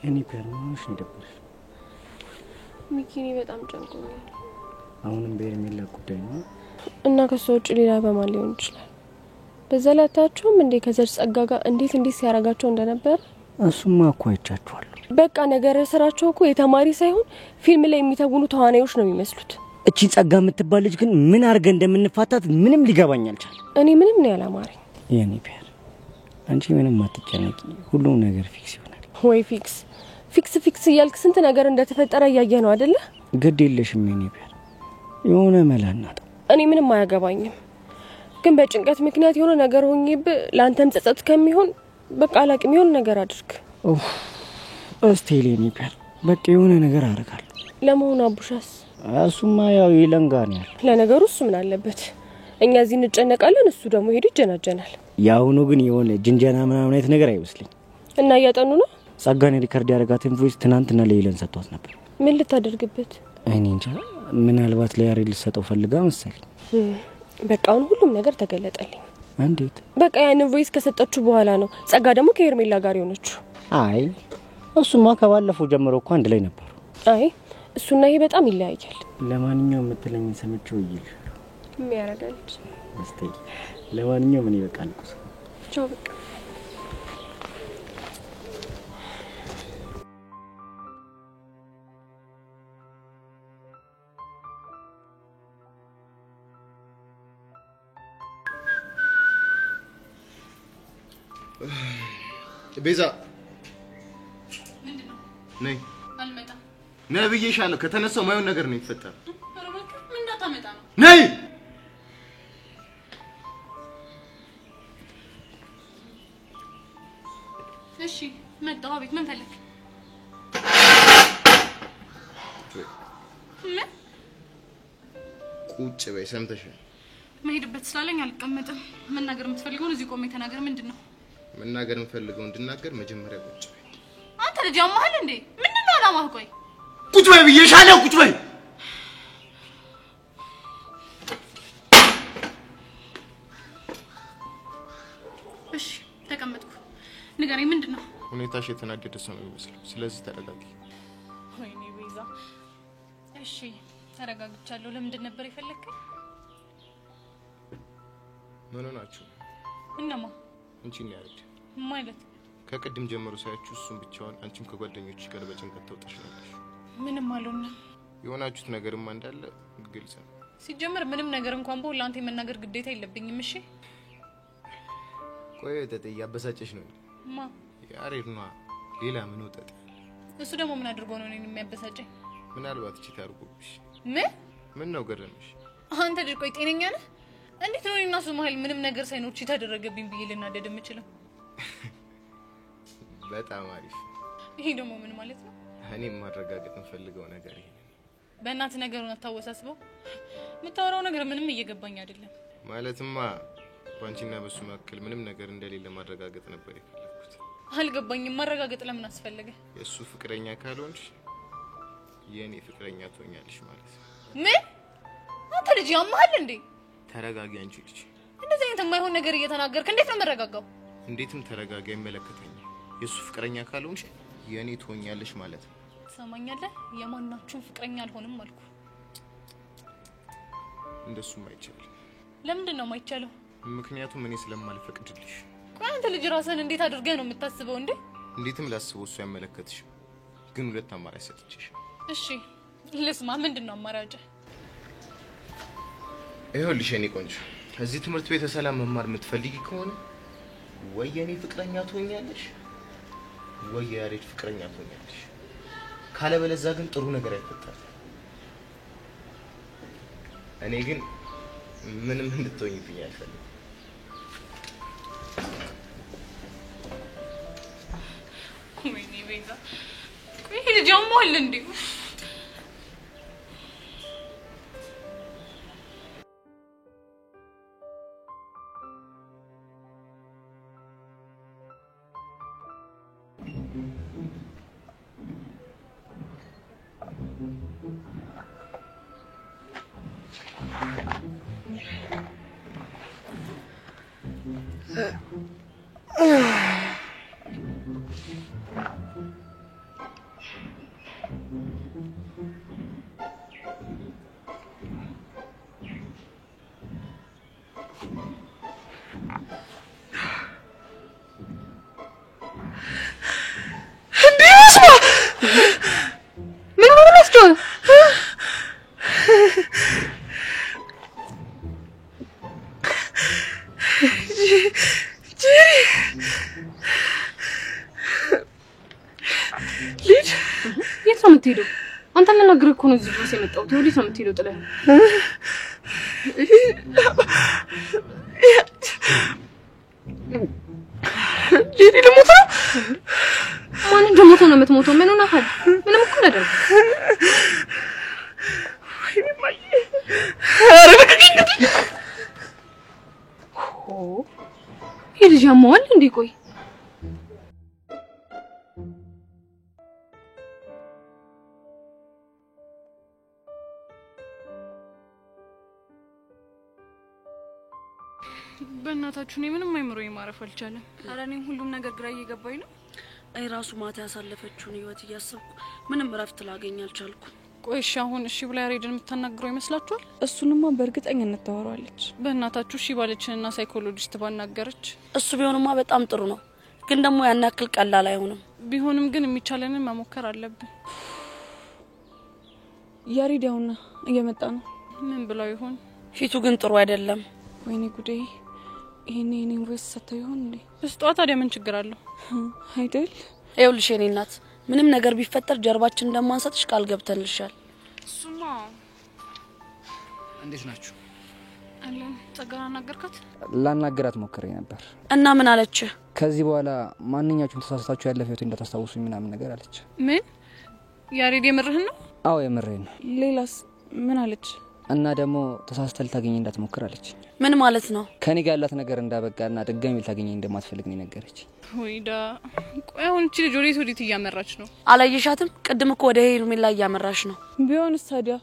እኔ ፐርማንሽ እንደበርሽ ሚኪኒ በጣም ጨንቆኛል። አሁንም በኤርሜላ ጉዳይ ነው እና ከሱ ውጭ ሌላ በማን ሊሆን ይችላል? በዛ ላይ አታቸውም እንዴ ከዘር ጸጋ ጋር እንዴት ሲያረጋቸው እንደነበር? እሱማ እኮ አይቻችኋል። በቃ ነገር ስራቸው እኮ የተማሪ ሳይሆን ፊልም ላይ የሚተውኑ ተዋናዮች ነው የሚመስሉት። እቺ ጸጋ የምትባል ልጅ ግን ምን አርገ እንደምንፋታት ምንም ሊገባኝ አልቻለም። እኔ ምንም ነው ያላማረኝ። የኔ ፒያር አንቺ ምንም አትጨነቂ፣ ሁሉም ነገር ፊክስ ይሆናል። ወይ ፊክስ ፊክስ እያልክ ስንት ነገር እንደተፈጠረ እያየ ነው አይደለ? ግድ የለሽም የኔ ፒያር፣ የሆነ መላናት። እኔ ምንም አያገባኝም፣ ግን በጭንቀት ምክንያት የሆነ ነገር ሆኜብ ላንተም ጸጸት ከሚሆን በቃ አላቅም የሆነ ነገር አድርግ። እስቲ የኔ ፒያር በቃ የሆነ ነገር አደርጋለሁ። ለመሆኑ አቡሻስ? እሱማ ያው ይለንጋን ያለ። ለነገሩ እሱ ምን አለበት? እኛ እዚህ እንጨነቃለን፣ እሱ ደግሞ ሄዶ ይጀናጀናል። ያውኑ ግን የሆነ ጅንጀና ምናምን አይነት ነገር አይመስልኝ። እና እያጠኑ ነው? ጸጋኔ ሪከርድ ያደረጋትን ቮይስ ትናንትና ለይለን ሰጥቷት ነበር። ምን ልታደርግበት? እኔ እንጃ፣ ምናልባት ለያሬ ልሰጠው ፈልጋ መሰለኝ። በቃ አሁን ሁሉም ነገር ተገለጠልኝ። እንዴት? በቃ ያን ቮይስ ከሰጠችው በኋላ ነው ጸጋ ደግሞ ከሄርሜላ ጋር የሆነችው። አይ እሱማ ከባለፈው ጀምሮ እኮ አንድ ላይ ነበር። አይ እሱና ይሄ በጣም ይለያያል። ለማንኛውም የምትለኝ ሰምቼው ይልሽ የሚያረጋል እስቲ ለማንኛውም እኔ በቃ ልቁስ። ቻው በቃ ቤዛ ምንድነው? ነይ አልመጣም። ነይ ብዬሻለሁ። ከተነሳው ማየውን ነገር ነው የሚፈጠረው። ኧረ እባክህ ምን እንዳታመጣ ነው? ነይ እሺ መጣሁ። አቤት ምን ፈለክ? ምን? ቁጭ በይ ሰምተሻል? መሄድበት ስላለኝ አልቀመጥም። መናገር የምትፈልገውን እዚህ ቆሜ ተናገር። ምንድነው? መናገር የምፈልገው እንድናገር መጀመሪያ ቁጭ በይ። አንተ ልጅ አማህል እንዴ? ምንድነው አላማህ? ቆይ ቁጭ በይ ብዬሻለሁ። ቁጭ በይ። እሺ ተቀመጥኩ። ንገረኝ ምንድነው? ሁኔታሽ የተናደደ ሰው ነው የሚመስለው። ስለዚህ ተረጋጊ። ወይኔ ቤዛ። እሺ ተረጋግቻለሁ። ለምንድን ነበር የፈለከኝ? ምን ሆናችሁ? እነማ? አንቺን ያርድ ማለት ከቅድም ጀምሮ ሳያችሁ እሱም ብቻውን አንቺም ከጓደኞችሽ ጋር በጭንቀት ተውጠሽ ነበር። ምንም አልሆነም። የሆናችሁት ነገርማ እንዳለ ግልጽ ነው። ሲጀመር ምንም ነገር እንኳን በሁሉ አንተ የመናገር ግዴታ የለብኝም። እሺ ቆይ ተጠ ያበሳጨሽ ነው ማ? ያሬድ ነው። ሌላ ምን ወጣት? እሱ ደግሞ ምን አድርጎ ነው እኔን የሚያበሳጨኝ? ምናልባት እቺ ታርጉብሽ። ምን ነው ገረመሽ? አንተ ልጅ ቆይ ጤነኛ ነህ? እንዴት ነው እኔና እሱ መሀል ምንም ነገር ሳይኖር ቺ ተደረገብኝ ብዬ ልናደድ የምችለው? በጣም አሪፍ። ይሄ ደግሞ ምን ማለት ነው? እኔም ማረጋገጥ እንፈልገው ነገር ይሄ። በእናት ነገሩን አታወሳስበው። የምታወራው ነገር ምንም እየገባኝ አይደለም። ማለትማ ባንቺና በሱ መካከል ምንም ነገር እንደሌለ ማረጋገጥ ነበር የፈለኩት። አልገባኝም። ማረጋገጥ ለምን አስፈለገ? የሱ ፍቅረኛ ካልሆንሽ የኔ ፍቅረኛ ትሆኛለሽ ማለት ነው። ምን? አንተ ልጅ ያማል እንዴ? ተረጋጊ አንቺ ልጅ። እንደዚህ አይነት የማይሆን ነገር እየተናገርክ እንዴት ነው መረጋጋው? እንዴትም ተረጋጋ፣ ይመለከተኛል። የሱ ፍቅረኛ ካልሆንሽ የኔ ትሆኛለሽ ማለት ነው። ትሰማኛለህ? የማናችሁም ፍቅረኛ አልሆንም አልኩ። እንደሱም አይቻልም። ለምንድን ነው የማይቻለው? ምክንያቱም እኔ ስለማልፈቅድልሽ። ቆይ አንተ ልጅ ራስህን እንዴት አድርገህ ነው የምታስበው እንዴ? እንዴትም ላስበው እሱ ያመለከትሽ። ግን ሁለት አማራጭ ሰጥቼሽ። እሺ ልስማ። ምንድነው አማራጭ? ይኸውልሽ የኔ ቆንጆ፣ እዚህ ትምህርት ቤት ሰላም መማር የምትፈልጊ ከሆነ ወይ የኔ ፍቅረኛ ትሆኛለሽ ወይ የያሬድ ፍቅረኛ ትሆኛለሽ። ካለበለዚያ ግን ጥሩ ነገር አይፈጠርም። እኔ ግን ምንም እንድትሆኝብኝ አልፈልግም። ወይኔ ቤዛ፣ ቆይ ልጅ ያሟል እንዴ? የት ነው የምትሄደው? አንተን ልነግርህ እኮ ነው እዚህ ድረስ የመጣሁት። ወዴት ነው የምትሄደው? ጥለህ ጄሪ ልሞት ነው? ማን እንደሞተ ነው የምትሞተው? ምን ሆነሃል? ምንም እኮ ነገር ልጅ ያማዋል እንዴ? ቆይ በእናታችሁ እኔ ምንም አይምሮዬ ማረፍ አልቻለም። ኧረ እኔም ሁሉም ነገር ግራ እየገባኝ ነው። አይ ራሱ ማታ ያሳለፈችውን ህይወት እያሰብኩ ምንም እረፍት ላገኝ አልቻልኩም። ቆይ እሺ አሁን እሺ ብላ ያሬድን የምታናግረው ይመስላችኋል? እሱንማ በእርግጠኝነት ታወራለች። በእናታችሁ እሺ ባለችንና ሳይኮሎጂስት ባናገረች። እሱ ቢሆንማ በጣም ጥሩ ነው፣ ግን ደግሞ ያን ያክል ቀላል አይሆንም። ቢሆንም ግን የሚቻለንን መሞከር አለብን። ያሬድ ያውና እየመጣ ነው። ምን ብለው ይሆን? ፊቱ ግን ጥሩ አይደለም። ወይኔ ጉዴ! ይሄኔ ቮይስ ሰጥተው ይሆን እንዴ? እስጧ ታዲያ ምን ችግር አለው አይደል? ይኸውልሽ የኔ እናት ምንም ነገር ቢፈጠር ጀርባችን እንደማንሰጥሽ ቃል ገብተንልሻል። እሱማ እንዴት ናችሁ? አለን። ጸጋን አናገርካት? ላናገራት ሞክሬ ነበር። እና ምን አለች? ከዚህ በኋላ ማንኛችሁም ተሳስታችሁ ያለፈ ህይወት እንዳታስታውሱኝ ምናምን ነገር አለች። ምን? ያሬድ የምርህን ነው? አዎ የምሬን ነው። ሌላስ ምን አለች? እና ደግሞ ተሳስተል ታገኘኝ እንዳትሞክር አለች። ምን ማለት ነው? ከኔ ጋር ያላት ነገር እንዳበቃና ድጋሚ ልታገኘኝ እንደማትፈልግ ነው ነገረች። ወይዳ ቆይ አሁን እቺ ልጅ ወዴት እያመራች ነው? አላየሻትም? ቅድም እኮ ወደ ሄርሜላ እያመራች ነው። ቢሆንስ ታዲያ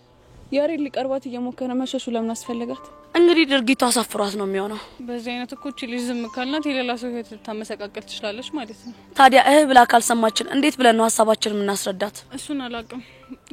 ያሬድ ሊቀርባት እየሞከረ መሸሹ ለምን አስፈልጋት? እንግዲህ ድርጊቱ አሳፍሯት ነው የሚሆነው። በዚህ አይነት እኮ እቺ ልጅ ዝም ካልናት የሌላ ሰው ህይወት ልታመሰቃቀል ትችላለች ማለት ነው። ታዲያ ብላ ካልሰማችን እንዴት ብለን ነው ሀሳባችንን የምናስረዳት? እሱን አላውቅም፣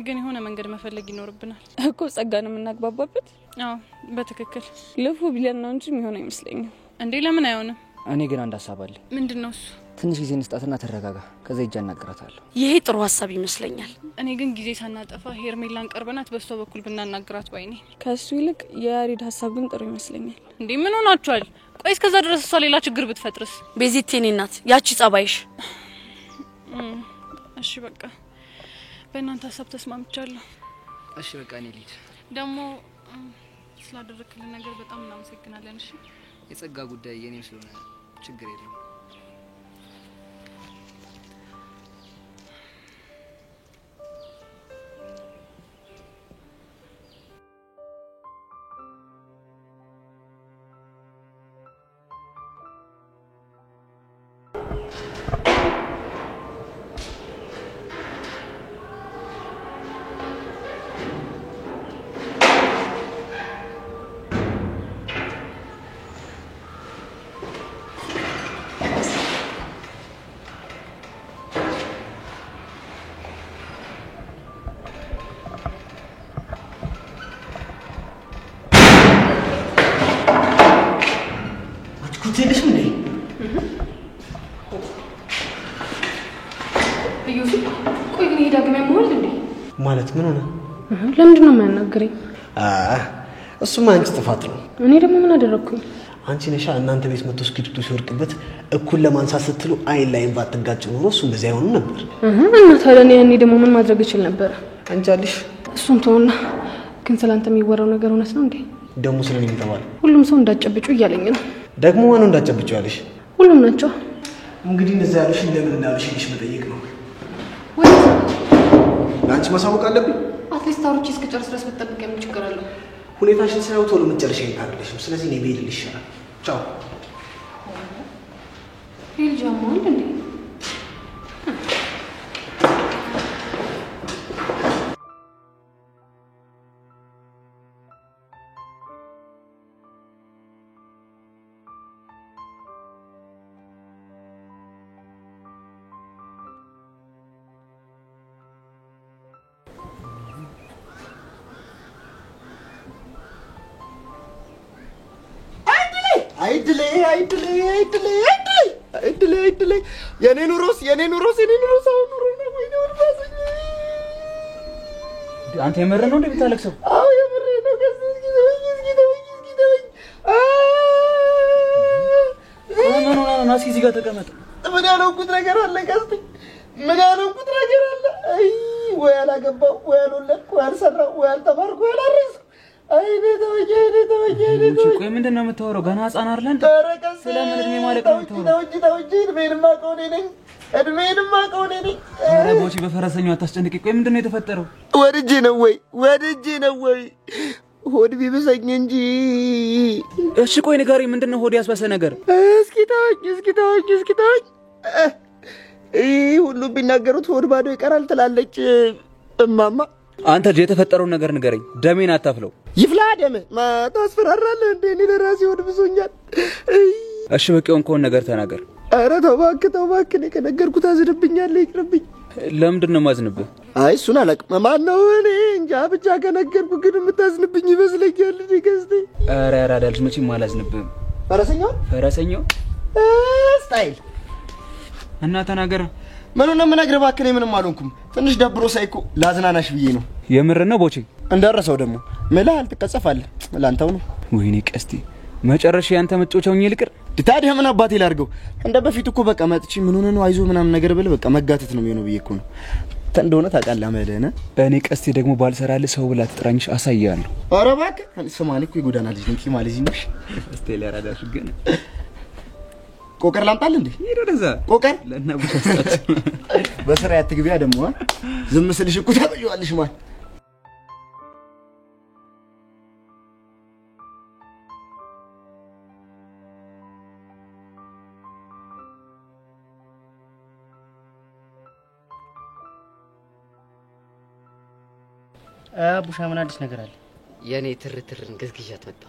ግን የሆነ መንገድ መፈለግ ይኖርብናል እኮ። ጸጋን የምናግባባበት? አዎ በትክክል ልፉ ቢለን ነው እንጂ የሚሆን አይመስለኝም። እንዴ ለምን አይሆንም? እኔ ግን አንድ ሀሳብ አለ። ምንድነው እሱ? ትንሽ ጊዜ እንስጣትና ተረጋጋ፣ ከዛ ይጃ እናገራታለሁ። ይሄ ጥሩ ሀሳብ ይመስለኛል። እኔ ግን ጊዜ ሳናጠፋ ሄርሜላን ቀርበናት በሷ በኩል ብናናገራት ባይ ነኝ። ከሱ ይልቅ የያሬድ ሀሳብ ግን ጥሩ ይመስለኛል። እንዴ ምን ሆናችኋል? ቆይ እስከዛ ድረስ እሷ ሌላ ችግር ብትፈጥርስ? ቤዚት የኔ እናት ያቺ ጸባይሽ። እሺ በቃ በእናንተ ሀሳብ ተስማምቻለሁ። እሺ በቃ እኔ ልሂድ። ደግሞ ስላደረክልን ነገር በጣም እናመሰግናለን። እሺ የጸጋ ጉዳይ የኔም ስለሆነ ችግር የለም። ትልሽ ምን እዩሲ ቆይ ግን ሄዳ ግን ያሟል እንዴ? ማለት ምን ሆነ? ለምንድን ነው የማያናግረኝ? እሱማ አንቺ ጥፋት ነው። እኔ ደግሞ ምን አደረኩኝ? አንቺ ነሻ እናንተ ቤት መጥቶ እስኪጥጡ ሲወርቅበት እኩል ለማንሳት ስትሉ አይን ላይን ባትጋጭ ኖሮ እሱ እንደዚህ አይሆንም ነበር። እና ታዲያ እኔ ደግሞ ምን ማድረግ እችል ነበር? አንቻልሽ። እሱም ተውና ግን ስላንተ የሚወራው ነገር እውነት ነው እንዴ? ደግሞ ስለኔ የሚተባል ሁሉም ሰው እንዳጨብጩ እያለኝ ነው። ደግሞ ማን ነው እንዳጨብጩ ያለሽ? ሁሉም ናቸው። እንግዲህ እንደዛ ያለሽ ለምን እንዳለሽ ልሽ መጠየቅ ነው። ወይ ለአንቺ ማሳወቅ አለብኝ። አትሊስት አውርቼ እስክጨርስ ድረስ ብትጠብቅ ምን ችግር አለው? ሁኔታሽን ሳይው ቶሎ መጨረሻ ይታርልሽም። ስለዚህ እኔ ብሄድ ይሻላል። ቻው። ልጅ አሟል እንዴ? አይድሌ የኔ ኑሮስ አሁን ኑሮ ነው ወይ ነው ባሰኝ። አንተ የመረህ ነው እንዴ ብታለቅሰው? አዎ የመረህ ነው። ምን ሆነ ነው? እስኪ እዚህ ጋር ተቀመጥ። ምን ያለውኩት ነገር አለ? ቀስቲ ምን ያለውኩት ነገር አለ? አይ ወይ አላገባው ወይ አልወለድኩ ወይ አልሰራው ወይ አልተማርኩ ወይ አላረስኩ። አይኔ ተወጀ። ቆይ ምንድነው የምታወራው? ገና ህፃን አይደለን? ስለምን እድሜ ማለቅ ነው የምታወራው? ተወጂ እድሜንማ ከሆነ ነኝ። ኧረ ቦቼ በፈረሰኛው አታስጨንቂ። ቆይ ምንድነው የተፈጠረው? ወድጄ ነው ወይ ሆድ ቢብሰኝ እንጂ። እሺ ቆይ ንገሪኝ፣ ምንድነው ሆድ ያስበሰ ነገር? እስኪ ተወኝ። ሁሉ ቢናገሩት ሆድ ባዶ ይቀራል ትላለች እማማ። አንተ የተፈጠረውን ነገር ንገረኝ፣ ደሜን አታፍለው። ይፍላ ደም ታስፈራራለህ እንዴ? እኔ ለራሴ ሆድ ብሶኛል። እሺ በቂውን ከሆነ ነገር ተናገር። ኧረ ተው እባክህ እኔ ከነገርኩት አዝንብኛለህ ይቅርብኝ። ለምንድን ነው ማዝንብህ? አይ እሱን አላውቅም። ማነው እኔ እንጃ ብቻ ከነገርኩ ግን የምታዝንብኝ ይመስለኛል። እኔ ገዝቴ ኧረ ያራዳ ልጅ መቼም አላዝንብህም። ፈረሰኛው ስታይል እና ተናገር። ምኑን ነው የምነግርህ? እባክህ እኔ ምንም አልሆንኩም። ትንሽ ደብሮ ሳይኮ ላዝናናሽ ብዬ ነው። የምር ነው ቦቼ? እንደረሰው ደግሞ ምልሃል ትቀጸፋለህ። ላንተው ነው። ወይኔ ቀስቲ መጨረሻ ያንተ መጮቻውኝ ይልቅር። ታዲያ ምን አባቴ ላድርገው? እንደ በፊት እኮ በቃ መጥቼ ምን ሆነ ነው አይዞ ምናምን ነገር ብል በቃ መጋተት ነው የሚሆነው ብዬ እኮ ነው። እንደሆነ ታውቃለህ መለነ። እኔ ቀስቲ ደግሞ ባልሰራልህ ሰው ብላ ትጥራኝሽ አሳያለሁ። ኧረ እባክህ ስማኝ እኮ ይጎዳና ልጅ ነኝ ማለት ነው። እስቲ ለራዳሽ ግን ቆቀር ላምጣልህ እንዴ? ይረዳዛ ቆቀር ለናቡሽስጣት በስራ ያትግቢያ ደግሞ ዝም ስልሽ እኮ ታበየዋለሽ ማለት ቡሻ ምን አዲስ ነገር አለ? የኔ ትርትርን ገዝግዣት መጣ።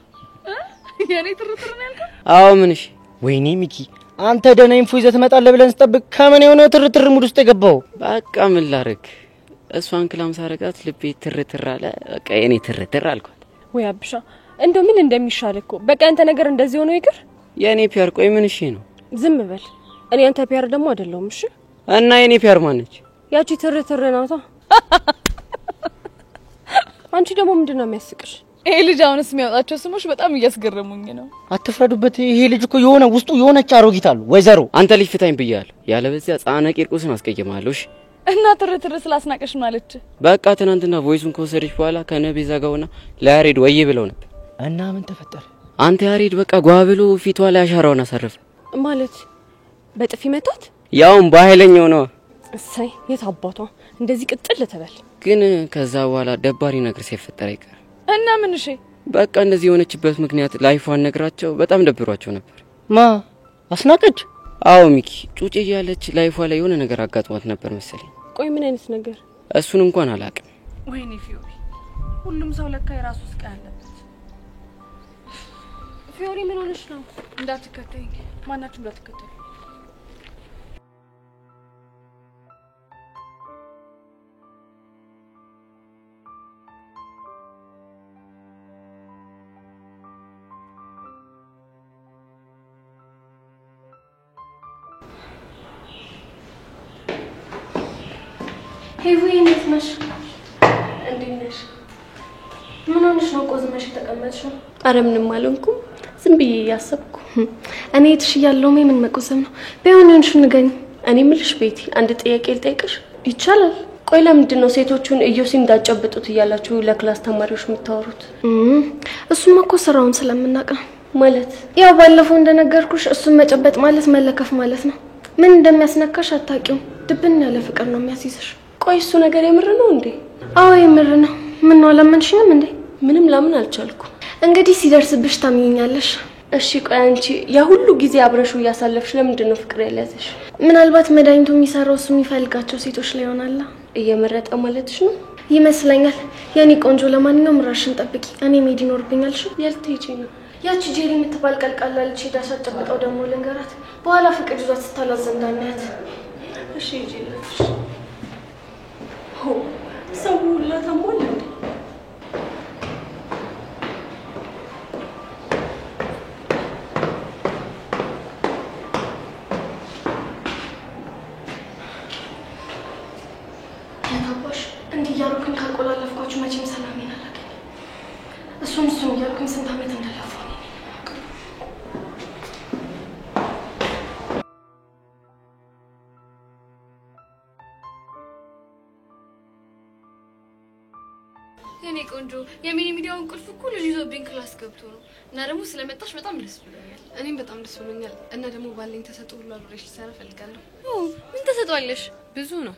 የኔ ትርትር ነው ያልከው? አዎ ምንሽ? ወይኔ ሚኪ አንተ ደህና ኢንፎ ይዘህ ትመጣለህ ብለን ስጠብቅ ከምን የሆነ ትርትር ሙድ ውስጥ የገባው? በቃ ምን ላድርግ? እሷን ክላም ሳረጋት ልቤ ትርትር አለ። በቃ የኔ ትርትር አልኳት። ወይ አብሻ እንደው ምን እንደሚሻል እኮ በቃ አንተ ነገር እንደዚህ ሆኖ ይቅር። የኔ ፒያር ቆይ ምን እሺ ነው? ዝም በል። እኔ አንተ ፒያር ደግሞ አይደለሁም። እሺ እና የኔ ፒያር ማነች? ያቺ ትርትር ናታ። አንቺ ደግሞ ምንድነው የሚያስቅሽ? ይሄ ልጅ አሁንስ የሚያወጣቸው ስሞች በጣም እያስገረሙኝ ነው። አትፍረዱበት። ይሄ ልጅ እኮ የሆነ ውስጡ የሆነች አሮጊት አሉ። ወይዘሮ አንተ ልጅ ፍታኝ ብያለሁ። ያለበዚያ ጻና ቂርቆስን አስቀየማለሁ። እሺ እና ትርትር ስላስናቀሽ ማለት በቃ ትናንትና ቮይሱን ከወሰደች በኋላ ከነቤዛ ጋውና ለያሬድ ወይ ብለው ነበር። እና ምን ተፈጠረ? አንተ ያሬድ በቃ ጓብሎ ፊቷ ላይ አሻራውን አሳረፈ። ማለት በጥፊ መታት? ያውም በኃይለኛው ነው። እሰይ የት አባቷ እንደዚህ ቅጥል ተበል። ግን ከዛ በኋላ ደባሪ ነገር ሲፈጠር አይቀር እና ምን እሺ በቃ እንደዚህ የሆነችበት ምክንያት ላይፏን ነግራቸው በጣም ደብሯቸው ነበር። ማ አስናቀች? አዎ ሚኪ ጩጬ ያለች ላይፏ ላይ የሆነ ነገር አጋጥሟት ነበር መሰለኝ። ቆይ ምን አይነት ነገር? እሱን እንኳን አላውቅም። ወይኔ ፊዮሪ ሁሉም ሰው ለካ የራሱ ስቃይ አለበት። ፊዮሪ ምን ሆነሽ ነው? እንዳትከተኝ ማናችሁ እንዳትከተኝ። ሄዊ እንዴት ነሽ? እንዴት ነሽ? ምን ሆነሽ ነው ቆዝመሽ የተቀመጥሽው? አረ ምንም አልሆንኩም፣ ዝም ብዬ እያሰብኩ። እኔ የትሽ እያለሁ ምን መቆዘም ነው? ቢሆን ይሁንሽ ንገኝ። እኔ ምልሽ ቤቲ አንድ ጥያቄ ልጠይቅሽ? ይቻላል። ቆይ ለምንድን ነው ሴቶቹን እዮሲ እንዳጨብጡት እያላችሁ ለክላስ ተማሪዎች የምታወሩት? እሱማ እኮ ስራውን ስለምናውቅ ነው። ማለት ያው ባለፈው እንደነገርኩሽ እሱን መጨበጥ ማለት መለከፍ ማለት ነው። ምን እንደሚያስነካሽ አታውቂውም። ድብን ያለ ፍቅር ነው የሚያስይዝሽ። ቆይ እሱ ነገር የምር ነው እንዴ? አዎ የምር ነው። ምን ነው አላመንሽኝም እንዴ? ምንም ላምን አልቻልኩም። እንግዲህ ሲደርስብሽ ታምኚኛለሽ። እሺ ቆይ አንቺ ያ ሁሉ ጊዜ አብረሽው እያሳለፍሽ ለምንድን ነው ፍቅር ያለያዘሽ? ምናልባት መድኃኒቱ የሚሰራው እሱ የሚፈልጋቸው ሴቶች ላይ ይሆናል። እየመረጠ ማለትሽ ነው ይመስለኛል። የኔ ቆንጆ ለማንኛውም ራስሽን ጠብቂ። እኔ መሄድ ይኖርብኛል። እሺ የት ልትሄጂ ነው? ያቺ ጄሪ የምትባል ቀልቃላ ልጅ ሄዳ ሳጨብጠው ደግሞ ልንገራት። በኋላ ፍቅር ይዟት ስታላዝ እንዳናያት። እሺ ሂጂልሽ። ሰው ሁላ ታሟል እንዴ? የታባሽ እንዲህ እያልኩኝ ካቆላለፍኳችሁ መቼም ሰላሜን አላገኝም። እሱን እያልኩኝ ስንት ዓመት እንደለፋሁ የኔ ቆንጆ የሚኒ ሚዲያውን ቁልፍ እኮ ልጅ ይዞብኝ ክላስ ገብቶ ነው እና ደግሞ ስለመጣሽ በጣም ደስ ብሎኛል። እኔም በጣም ደስ ብሎኛል እና ደግሞ ባለኝ ተሰጥኦ ሁሉ አብሬሽ ልሰራ እፈልጋለሁ። ምን ተሰጥቷለሽ? ብዙ ነው።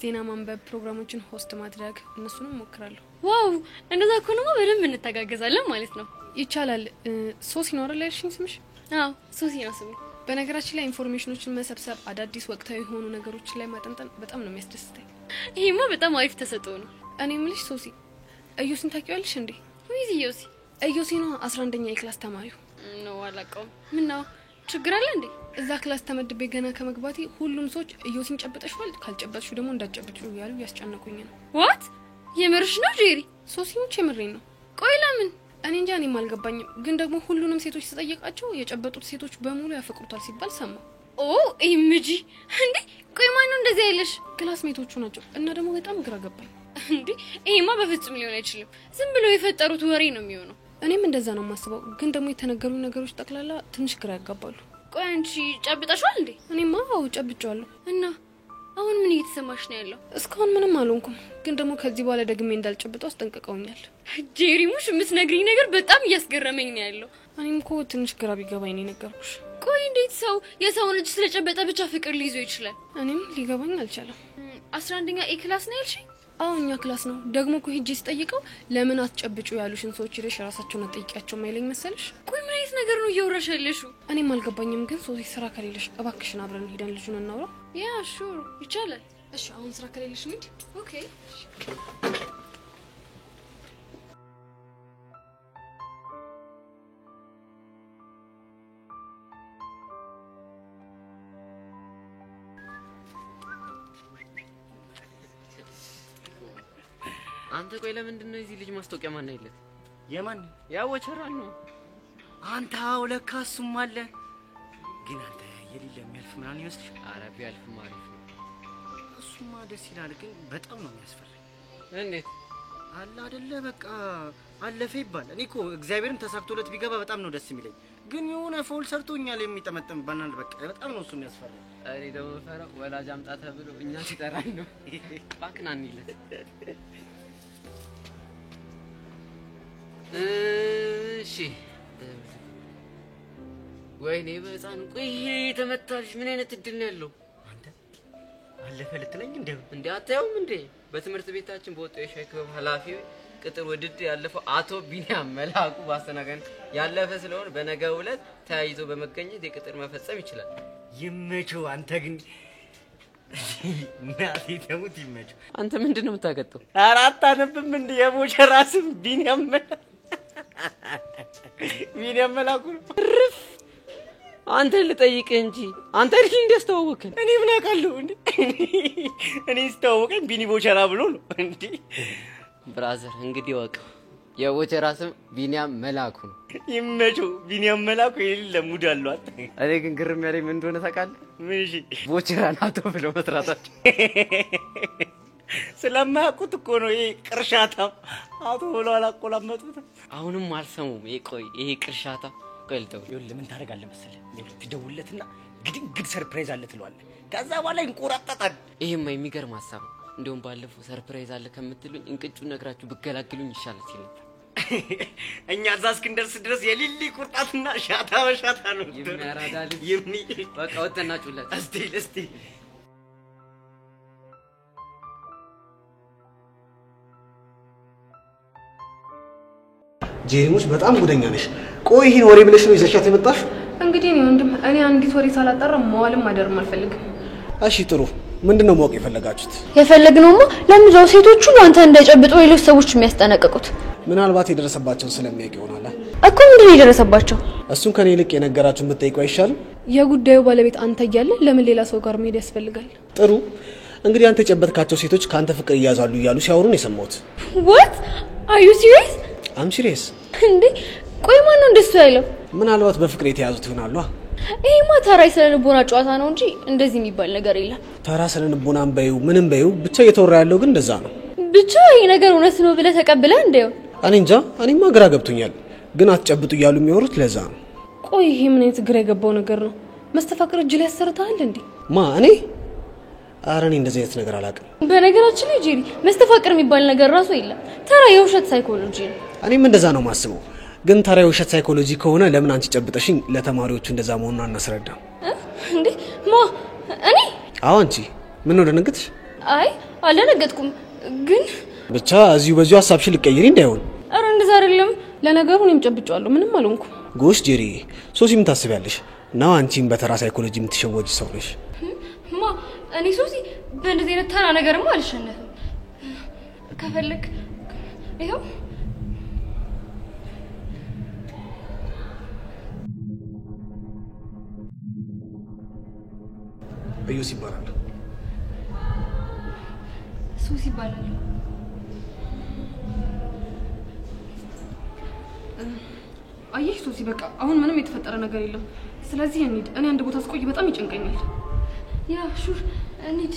ዜና ማንበብ፣ ፕሮግራሞችን ሆስት ማድረግ፣ እነሱንም እሞክራለሁ። ዋው እንደዛ ከሆነማ በደንብ እንተጋገዛለን ማለት ነው። ይቻላል። ሶሲ ነው አይደል ያልሽኝ ስምሽ? አዎ ሶሲ ነው ስሜ። በነገራችን ላይ ኢንፎርሜሽኖችን መሰብሰብ፣ አዳዲስ ወቅታዊ የሆኑ ነገሮችን ላይ ማጠንጠን በጣም ነው የሚያስደስተኝ። ይሄማ በጣም አሪፍ ተሰጥኦ ነው። እኔ የምልሽ ሶሲ እዮሲን ታውቂዋለሽ እንዴ? ወይስ እዮሲ ነው 11ኛ የክላስ ተማሪው ነው። አላውቀውም። ምን ነው ችግር አለ እንዴ? እዛ ክላስ ተመድቤ ገና ከመግባቴ ሁሉም ሰዎች እዮሲን ጨብጠሽዋል ካልጨበጥሽ ደግሞ እንዳጨብጡ ያሉ ያስጨነቁኝ ነው። ዋት የምርሽ ነው ጄሪ? ሶሲሞች የምሬን ነው። ቆይ ለምን? እኔ እንጃ እኔም አልገባኝም። ግን ደግሞ ሁሉንም ሴቶች ተጠየቃቸው የጨበጡት ሴቶች በሙሉ ያፈቅሩታል ሲባል ሰማ። ኦ ኢምጂ እንዴ! ቆይ ማን ነው እንደዚህ ያለሽ? ክላስሜቶቹ ናቸው እና ደግሞ በጣም ግራ ገባኝ። እንዴ ይሄማ በፍጹም ሊሆን አይችልም። ዝም ብሎ የፈጠሩት ወሬ ነው የሚሆነው። እኔም እንደዛ ነው የማስበው። ግን ደግሞ የተነገሩ ነገሮች ጠቅላላ ትንሽ ግራ ያጋባሉ። ቆይ አንቺ ጨብጠሽዋል እንዴ? እኔማ አዎ ጨብጫለሁ። እና አሁን ምን እየተሰማሽ ነው ያለው? እስካሁን ምንም አልሆንኩም። ግን ደግሞ ከዚህ በኋላ ደግሜ እንዳልጨብጠው አስጠንቅቀውኛል። ጄሪሙሽ የምትነግሪኝ ነገር በጣም እያስገረመኝ ነው ያለው። እኔም እኮ ትንሽ ግራ ቢገባኝ ነው የነገርኩሽ። ቆይ እንዴት ሰው የሰውን እጅ ስለጨበጠ ብቻ ፍቅር ሊይዞ ይችላል? እኔም ሊገባኝ አልቻለም። 11ኛ ኤ ክላስ ነው ያልሽኝ? አዎ እኛ ክላስ ነው። ደግሞ እኮ ሄጄ ስጠይቀው ለምን አትጨብጩ ያሉሽን ሰዎች ሄደሽ ራሳቸውን አጠይቂያቸው ማይለኝ መሰለሽ? ቆይ ምን አይነት ነገር ነው እያወራሽ ያለሽው? እኔም አልገባኝም። ግን ሶሲ ስራ ከሌለሽ እባክሽን አብረን ሄደን ልጁን እናውራ። ያ ሹር ይቻላል። እሺ አሁን ስራ ከሌለሽ እንሂድ። ኦኬ አንተ ቆይ ለምንድን ነው እዚህ ልጅ ማስታወቂያ ማን አይለት? የማን ያወቸራ ነው። አንተ አውለካ እሱም አለ። ግን አንተ የሌለ የሚያልፍ ምናምን ይመስልሽ? አረብ ያልፍም አሪፍ ነው። እሱማ ደስ ይላል፣ ግን በጣም ነው የሚያስፈራኝ። እንዴት አለ አይደለ በቃ አለፈ ይባል። እኔ እኮ እግዚአብሔርን ተሳክቶለት ቢገባ በጣም ነው ደስ የሚለኝ። ግን የሆነ ፎል ሰርቶኛል የሚጠመጥም ባናል በቃ በጣም ነው እሱ የሚያስፈራኝ። እኔ ደግሞ ፈራው ወላጅ አምጣ ተብሎ እኛ ሲጠራኝ ነው። ባክናን ይለት እሺ ወይኔ በህፃን ቆይ ተመታልሽ። ምን አይነት እድል ነው ያለው? አንተ አለፈ ልትለኝ እንዴ አታየውም እንዴ? በትምህርት ቤታችን በወጣው የሻይ ክበብ ኃላፊ ቅጥር ውድድር ያለፈው አቶ ቢኒያም መላኩ ባስተናገን ያለፈ ስለሆነ በነገው ዕለት ተያይዞ በመገኘት የቅጥር መፈጸም ይችላል። ይመቸው። አንተ ግን ናቲ ተሙት ይመቸው። አንተ ምንድነው የምታገጠው? አራት አነብም እንደ የቦቸራ ስም ቢኒያም መላኩ ርፍ አንተ ልጠይቅህ እንጂ አንተ ልጅ እንዲያስተዋወቅን እኔ ምን አውቃለሁ እንዴ? እኔ አስተዋወቀኝ ቢኒ ቦቸራ ብሎ ነው እንዴ? ብራዘር እንግዲህ ወቅ የቦቸራ ስም ቢኒያም መላኩ ነው። ይመቸው። ቢኒያም መላኩ የሌለ ሙድ አለው። እኔ ግን ግርም ያለኝ ምን እንደሆነ ታውቃለህ? ምን? እሺ ቦቸራን አቶ ብለው መስራታቸው ስለማያውቁት እኮ ነው። ይሄ ቅርሻታም አቶ ብለው አላቆላመጡት። አሁንም አልሰሙም። ይሄ ቅርሻታ ቀልተው ይኸውልህ ምን ታደርጋለህ መሰለህ? ትደውልለትና ግድግድ ሰርፕራይዝ አለ ትለዋለህ። ከዛ በኋላ ይንቆራጣጣል። ይሄማ የሚገርም ሀሳብ ነው። እንደውም ባለፈው ሰርፕራይዝ አለ ከምትሉኝ እንቅጩን ነግራችሁ ብገላግሉኝ ይሻላል ሲል ነበር። እኛ እዛ እስክንደርስ ድረስ የሊሊ ቁርጣትና ሻታ በሻታ ነው የሚያራዳል። በቃ ወተና ጩለት እስቲ ጄሪሙሽ በጣም ጉደኛ ነሽ። ቆይ ይሄን ወሬ ብለሽ ነው ይዘሻት የመጣሽ? እንግዲህ እኔ ወንድም እኔ አንዲት ወሬ ሳላጣራ መዋልም ማደርም አልፈልግም። እሺ ጥሩ። ምንድነው ማወቅ የፈለጋችሁት? የፈለግነውማ ለምንድነው ሴቶቹ አንተ እንዳይጨብጡ ሌሎች ሰዎች የሚያስጠነቅቁት? ምናልባት የደረሰባቸው ስለሚያውቅ ይሆናል እኮ። ምንድነው የደረሰባቸው? እሱን ከኔ ይልቅ የነገራችሁን ብትጠይቁ አይሻልም? የጉዳዩ ባለቤት አንተ እያለ ለምን ሌላ ሰው ጋር መሄድ ያስፈልጋል? ጥሩ እንግዲህ አንተ የጨበጥካቸው ሴቶች ካንተ ፍቅር ይያዛሉ እያሉ ሲያወሩ ነው የሰማሁት። What? Are you serious? I'm serious። እንዴ ቆይ ማን ነው እንደሱ ያለው? ምናልባት በፍቅር የተያዙት ይሆናሉ። ይሄማ ተራ ስለልቦና ጨዋታ ነው እንጂ እንደዚህ የሚባል ነገር የለም። ተራ ስለልቦናም በይው ምንም በይው ብቻ እየተወራ ያለው ግን እንደዛ ነው። ብቻ ይሄ ነገር እውነት ነው ብለህ ተቀብለህ እንደው? እኔ እንጃ። እኔማ ግራ ገብቶኛል። ግን አትጨብጡ እያሉ የሚወሩት ለዛ ነው። ቆይ ይሄ ምን አይነት ግራ የገባው ነገር ነው? መስተፋቅር እጅ ላይ ያሰርታል እንዴ? እኔ ኧረ እኔ እንደዚህ አይነት ነገር አላውቅም። በነገራችን ላይ ጄሪ መስተፋቅር የሚባል ነገር ራሱ የለም። ተራ የውሸት ሳይኮሎጂ ነው። እኔም እንደዛ ነው ማስበው። ግን ተራ የውሸት ሳይኮሎጂ ከሆነ ለምን አንቺ ጨብጠሽኝ ለተማሪዎቹ እንደዛ መሆኑን አናስረዳም እንዴ? እኔ? አዎ አንቺ ምን ነው ደነገጥሽ? አይ አልደነገጥኩም፣ ግን ብቻ በዚሁ ሀሳብሽን ልትቀይሪ እንዳይሆን። ኧረ እንደዛ አይደለም። ለነገሩ እኔም ጨብጫለሁ፣ ምንም አልሆንኩም። ጎሽ ጄሪ፣ ሶሲ ምን ታስቢያለሽ? ነው አንቺም በተራ ሳይኮሎጂ የምትሸወጂ ሰው ነሽ። እኔ ሶሲ በእንደዚህ አይነት ተራ ነገርማ አልሸነፍም። ከፈለክ ይኸው እዩስ ይባላል። ሱስ ይባላል። አየሽ ሱሲ፣ በቃ አሁን ምንም የተፈጠረ ነገር የለም። ስለዚህ እንሂድ። እኔ አንድ ቦታ ስቆይ በጣም ይጨንቀኛል። ያ ሹር እንሂድ።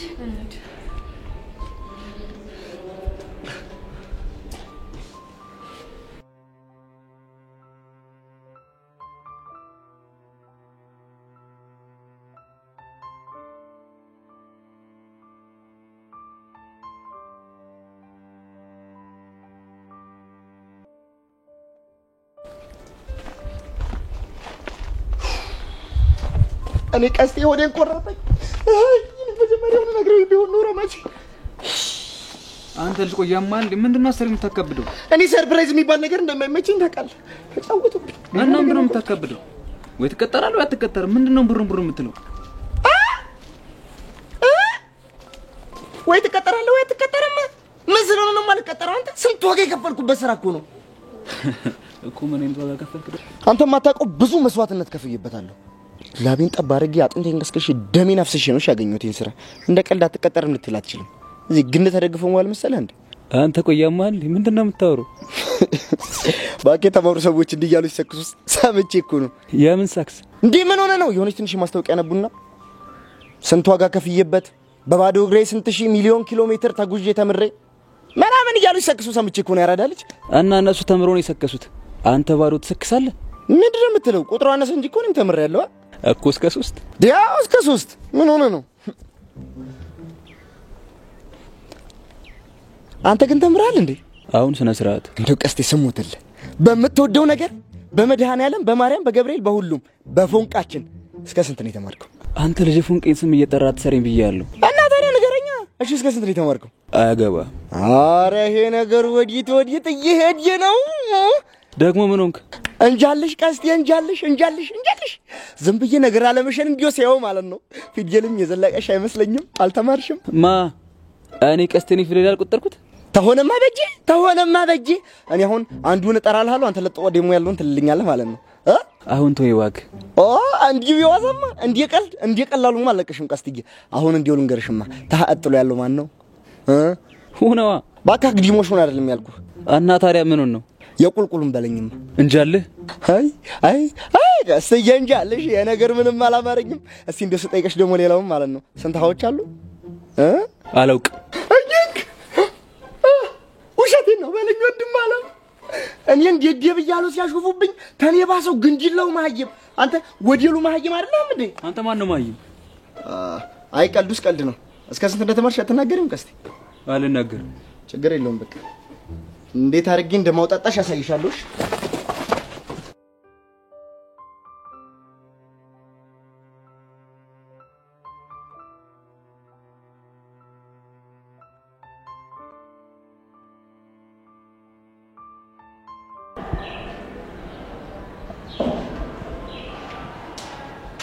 እኔ ቀስቴ ወዴን ቆረጠኝ። አይ መጀመሪያውን ነግረው ቢሆን ኖሮ መቼ አንተ ልጅ ቆያማ እንዴ ምንድነው አሰሪ የምታከብደው? እኔ ሰርፕራይዝ የሚባል ነገር እንደማይመቸኝ ታውቃለህ። ተጫወቱብኝ። እና ምንድነው የምታከብደው? ወይ ትቀጠራለህ ወይ አትቀጠርም? ምንድነው ብሩን የምትለው? ወይ ትቀጠራለህ ወይ አትቀጠርም? ምን ስለሆነ ነው የማልቀጠረው? አንተ ስንት ዋጋ የከፈልኩበት ስራ እኮ ነው። እኮ ምን አይነት ዋጋ ከፈልክ? አንተ የማታውቀው ብዙ መስዋዕትነት ከፍዬበታለሁ። ላቤን ጠብ አድርጌ አጥንቴን ቀስቅሼ ደሜን አፍስሼ ነው ያገኘሁት ይሄን ስራ። እንደ ቀልድ አትቀጠርም ልትል አትችልም። እዚህ ግን ተደግፈው ማለት መሰለህ እንዴ? አንተ ቆያማ እንዴ ምንድነው የምታወራው? ባቄ ተማሩ ሰዎች እንዲያሉ ሲሰክሱ ሰምቼ እኮ ነው። የምን ሳክስ እንዴ? ምን ሆነ ነው? የሆነች ትንሽ ማስታወቂያ ነቡና ስንት ዋጋ ከፍዬበት በባዶ እግሬ ስንት ሺህ ሚሊዮን ኪሎ ሜትር ተጉዤ ተምሬ ምናምን እያሉ ሲሰክሱ ሰምቼ እኮ ነው። ያራዳልች እና እነሱ ተምሮ ነው የሰከሱት። አንተ ባዶ ትሰክሳለህ? ምንድነው የምትለው? ቁጥሩ አነሰ እንጂ እኮ ነው ተምሬያለሁ። እኮ እስከ 3 ያው እስከ 3 ምን ሆነ ነው? አንተ ግን ተምራል እንዴ? አሁን ስነ ስርዓት እንደው ቀስቴ ስሙትል በመተወደው ነገር በመድኃኔዓለም በማርያም በገብርኤል በሁሉም በፎንቃችን እስከ ስንት ነው የተማርከው? አንተ ልጅ ፎንቄን ስም እየጠራ ትሰሪኝ ብያለሁ። እና ታዲያ ንገረኛ። እሺ እስከ ስንት ነው የተማርከው? አያገባ። አረ ይሄ ነገር ወዲት እየሄደ ነው። ደግሞ ምን ሆንክ? እንጃልሽ ቀስቴ እንጃልሽ ዝም ብዬ ነገር አለመሸን እንዲዮ ሲያው ማለት ነው። ፊደልም የዘለቀሽ አይመስለኝም። አልተማርሽም? ማ እኔ ቀስቴን ፊደል አልቆጠርኩት? ተሆነማ በጄ እኔ አሁን አንዱን እጠራልሃለሁ፣ አንተ ለጥቆ ደሞ ያለውን ትልልኛለህ ማለት ነው። አሁን ተወይ ዋግ። እንዲሁ ይዋዘማ እንዲቀላሉ ማለቀሽም ቀስትዬ። አሁን እንዲው ልንገርሽማ ታአጥሎ ያለው ማን ነው? ሁነዋ ባካ ግዲሞሽ ሆነ አይደለም ያልኩ። እና ታዲያ ምን ነው? የቁልቁሉም በለኝማ እንጃልህ። አይ ቀስትዬ እንጃልሽ። የነገር ምንም አላማረኝም። እስቲ እንደው ስጠይቀሽ ደሞ ሌላውም ማለት ነው ስንት ሀዎች አሉ? አላውቅ ውሸቴን ነው በለኝ ወንድም አለም። እኔ እንዴት ደብያለሁ ሲያሾፉብኝ ተኔ ባሰው ግንጅላው ማህይም። አንተ ወዲሉ ማህይም አይደለም እንዴ? አንተ ማን ነው ማህይም? አይ ቀልዱስ ቀልድ ነው። እስከ ስንት እንደተማርሽ አትናገሪም ቀስቴ? አልናገርም። ችግር የለውም በቃ እንዴት አድርጌ እንደማውጣጣሽ ያሳይሻለሁ።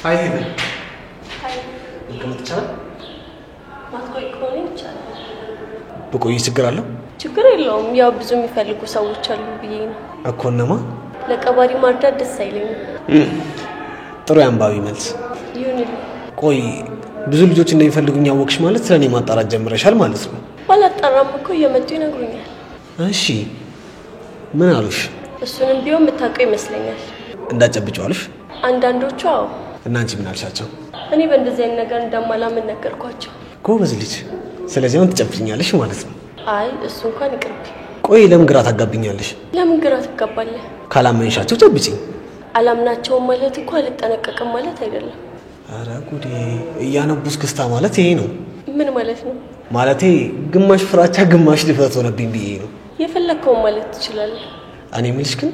አይ ሄቨን አይ መቀመጥ ይቻላል? ማትቆይ ከሆነ ይቻላል። ብቆይ ችግር አለው? ችግር የለውም። ያው ብዙ የሚፈልጉ ሰዎች አሉ ብዬ ነው እኮ። እነማ? ለቀባሪ ማርዳት ደስ አይለኝም። ጥሩ ያንባቢ መልስ ይሁንልኝ። ቆይ ብዙ ልጆች እንደሚፈልጉኝ ያወቅሽ ማለት ስለኔ ማጣራት ጀምረሻል ማለት ነው? ባላጣራም እኮ እየመጡ ይነግሩኛል። እሺ ምን አሉሽ? እሱንም ቢሆን የምታውቀው ይመስለኛል። እንዳጨብጨው አሉሽ? አንዳንዶቹ አዎ። እና አንቺ ምን አልሻቸው? እኔ በእንደዚህ አይነት ነገር እንደማላምን ነገርኳቸው። ጎበዝ ልጅ። ስለዚህ አሁን ትጨብጭኛለሽ ማለት ነው? አይ እሱ እንኳን ይቅርብ። ቆይ ለምን ግራ ታጋብኛለሽ? ለምን ግራ ትጋባለህ? ካላመንሻቸው ጨብጭኝ። አላምናቸውም ማለት እኮ አልጠነቀቅም ማለት አይደለም። አረ ጉዴ! እያነቡስ ክስታ ማለት ይሄ ነው? ምን ማለት ነው? ማለቴ ግማሽ ፍራቻ ግማሽ ድፍረት ሆነብኝ ብዬ ነው። የፈለከው ማለት ትችላለህ። እኔ የምልሽ ግን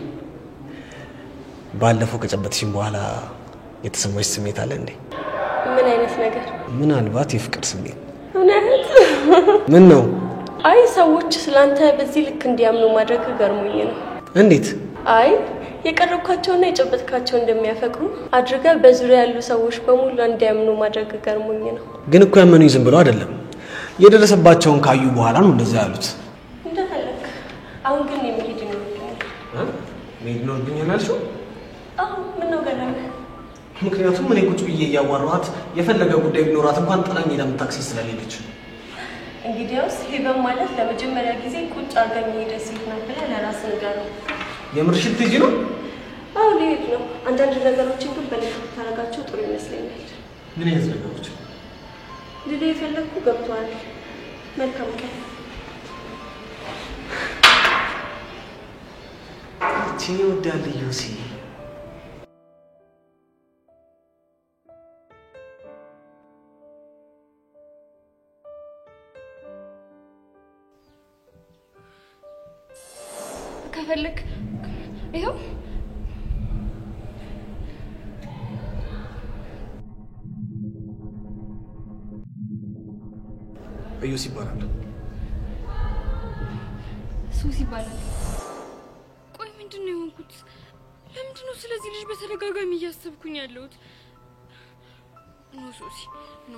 ባለፈው ከጨበጥሽኝ በኋላ የተሰማሽ ስሜት አለ እንዴ? ምን አይነት ነገር? ምናልባት የፍቅር ስሜት? እውነት? ምን ነው? አይ ሰዎች ስላንተ በዚህ ልክ እንዲያምኑ ማድረግ ገርሞኝ ነው። እንዴት? አይ የቀረብካቸውና የጨበጥካቸው እንደሚያፈቅሩ አድርጋ በዙሪያ ያሉ ሰዎች በሙሉ እንዲያምኑ ማድረግ ገርሞኝ ነው። ግን እኮ ያመኑኝ ዝም ብለው አይደለም፣ የደረሰባቸውን ካዩ በኋላ ነው እንደዛ ያሉት። እንደፈለክ። አሁን ግን የሚሄድ ይኖርብኛል። መሄድ ይኖርብኛል አልሽው? አዎ። ምን ነው ገረመህ? ምክንያቱም እኔ ቁጭ ብዬ እያዋራኋት የፈለገ ጉዳይ ቢኖራት እንኳን ጥላኝ ሄዳም ታክሲ ስለሌለች። እንግዲያውስ ሄቨን ማለት ለመጀመሪያ ጊዜ ቁጭ አድርገን የሄደ ሴት ናት ብለህ ለራስህ ንገረው። የምርሽን ልትሄጂ ነው? አዎ ልሄድ ነው። አንዳንድ ነገሮችን ግን በልክ ብታደርጋቸው ጥሩ ይመስለኛል። ምን አይነት ነገሮች? ልልህ የፈለግኩ ገብቶሃል። መልካም ቀን። እቺ ወዳለ ዩሲ ከፈለክ ይኸው ዩሲ ይባላል። ሱሲ ይባላል። ቆይ ምንድነው የሆንኩት? ለምንድነው ስለዚህ ልጅ በተደጋጋሚ እያሰብኩኝ ያለሁት? ኖ ሱሲ ኖ፣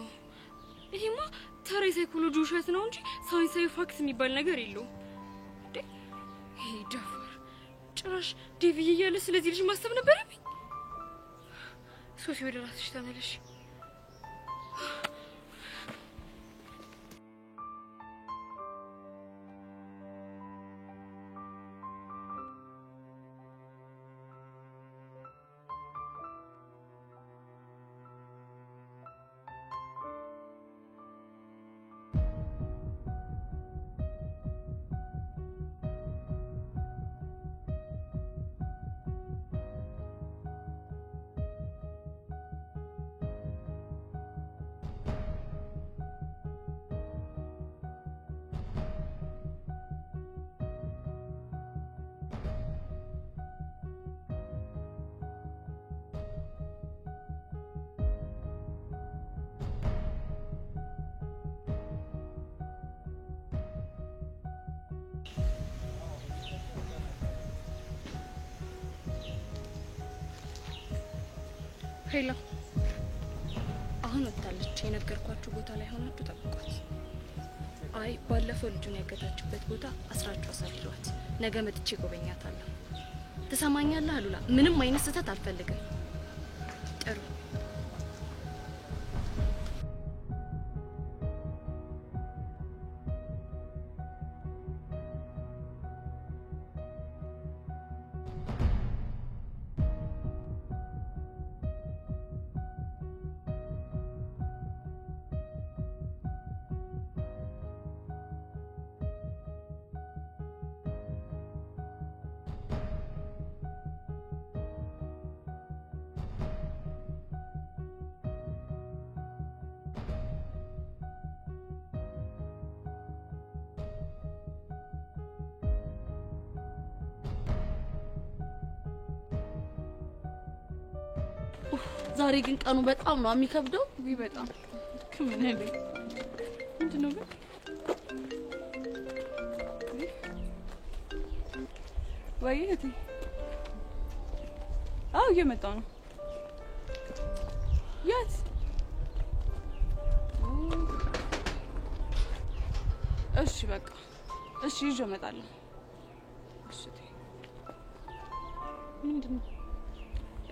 ይሄማ ተራ ሳይኮሎጂ ውሸት ነው እንጂ ሳይንሳዊ ፋክት የሚባል ነገር የለውም። ይሄ ደፋር ጭራሽ ዴቪዬ እያለ ስለዚህ ልጅ ማሰብ ነበረብኝ። ሱሲ ወደ ራስሽ ተመለሽ። ሄሎ፣ አሁን ወጣለች። የነገርኳችሁ ቦታ ላይ ሆናችሁ ጠብቋት። አይ ባለፈው ልጁን ያገታችበት ቦታ አስራችሁ አሳድሯት። ነገ መጥቼ ጎበኛታለሁ። ትሰማኛለህ አሉላ? ምንም አይነት ስህተት አልፈልግም። ጥሩ ዛሬ ግን ቀኑ በጣም ነው የሚከብደው። በጣም ከምን አይደል? ምንድነው ግን? ወይዬ አው እየመጣሁ ነው። የት? እሺ በቃ እሺ፣ ይዤ እመጣለሁ። እሺ ምንድነው?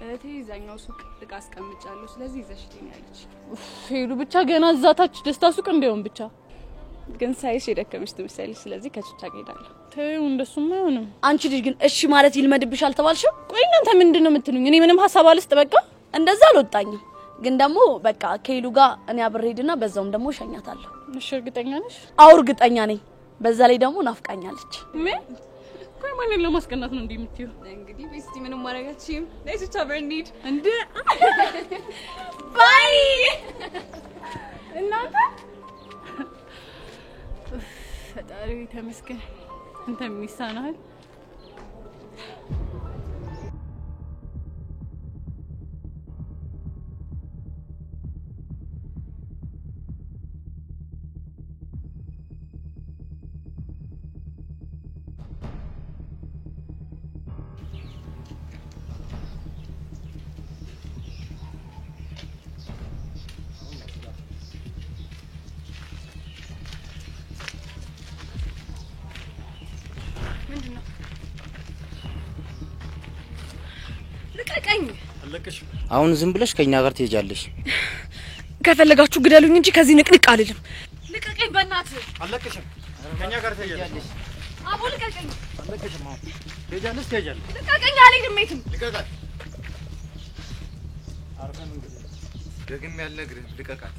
እቴ እዛኛው ሱቅ እቃ አስቀምጫለሁ፣ ስለዚህ ይዘሽ ትኛለች። ሄዱ ብቻ ገና እዛታች ደስታ ሱቅ እንደውም ብቻ ግን ሳይሽ የደከመሽ ትመስያለሽ። ስለዚህ ከቹቻ ሄዳለሁ። ተይው፣ እንደሱማ አይሆንም። አንቺ ልጅ ግን እሺ ማለት ይልመድብሽ አልተባልሽም? ቆይ እናንተ ምንድነው የምትሉኝ? እኔ ምንም ሐሳብ አልስጥ። በቃ እንደዛ አልወጣኝም። ግን ደግሞ በቃ ከሄሉ ጋር እኔ አብሬ ሄድና በዛውም ደግሞ ሸኛታለሁ። እሺ እርግጠኛ ነሽ? አዎ እርግጠኛ ነኝ። በዛ ላይ ደግሞ ናፍቃኛለች። ምን? ቆይ ማን ለማስቀናት ነው እንዴ የምትይው? እንግዲህ ቤስቲ ምንም ማረጋችም። ለይስ ብቻ በርኒድ እንደ ባይ እናንተ ፈጣሪ ተመስገን። አንተ ሚሳናል ምንድነው? አለቀሽም። አሁን ዝም ብለሽ ከኛ ጋር ትሄጃለሽ። ከፈለጋችሁ ግደሉኝ እንጂ ከዚህ ንቅንቅ አልልም። ልቀቀኝ በእናትህ። አለቀሽም። ከኛ ጋር ትሄጃለሽ። አቦ ልቀቀኝ። አለቀሽም። አሁን ትሄጃለሽ ትሄጃለሽ። ልቀቀኝ አልሄድም የትም። ልቀቃት። ደግሜ ያልነግርህም ልቀቃት።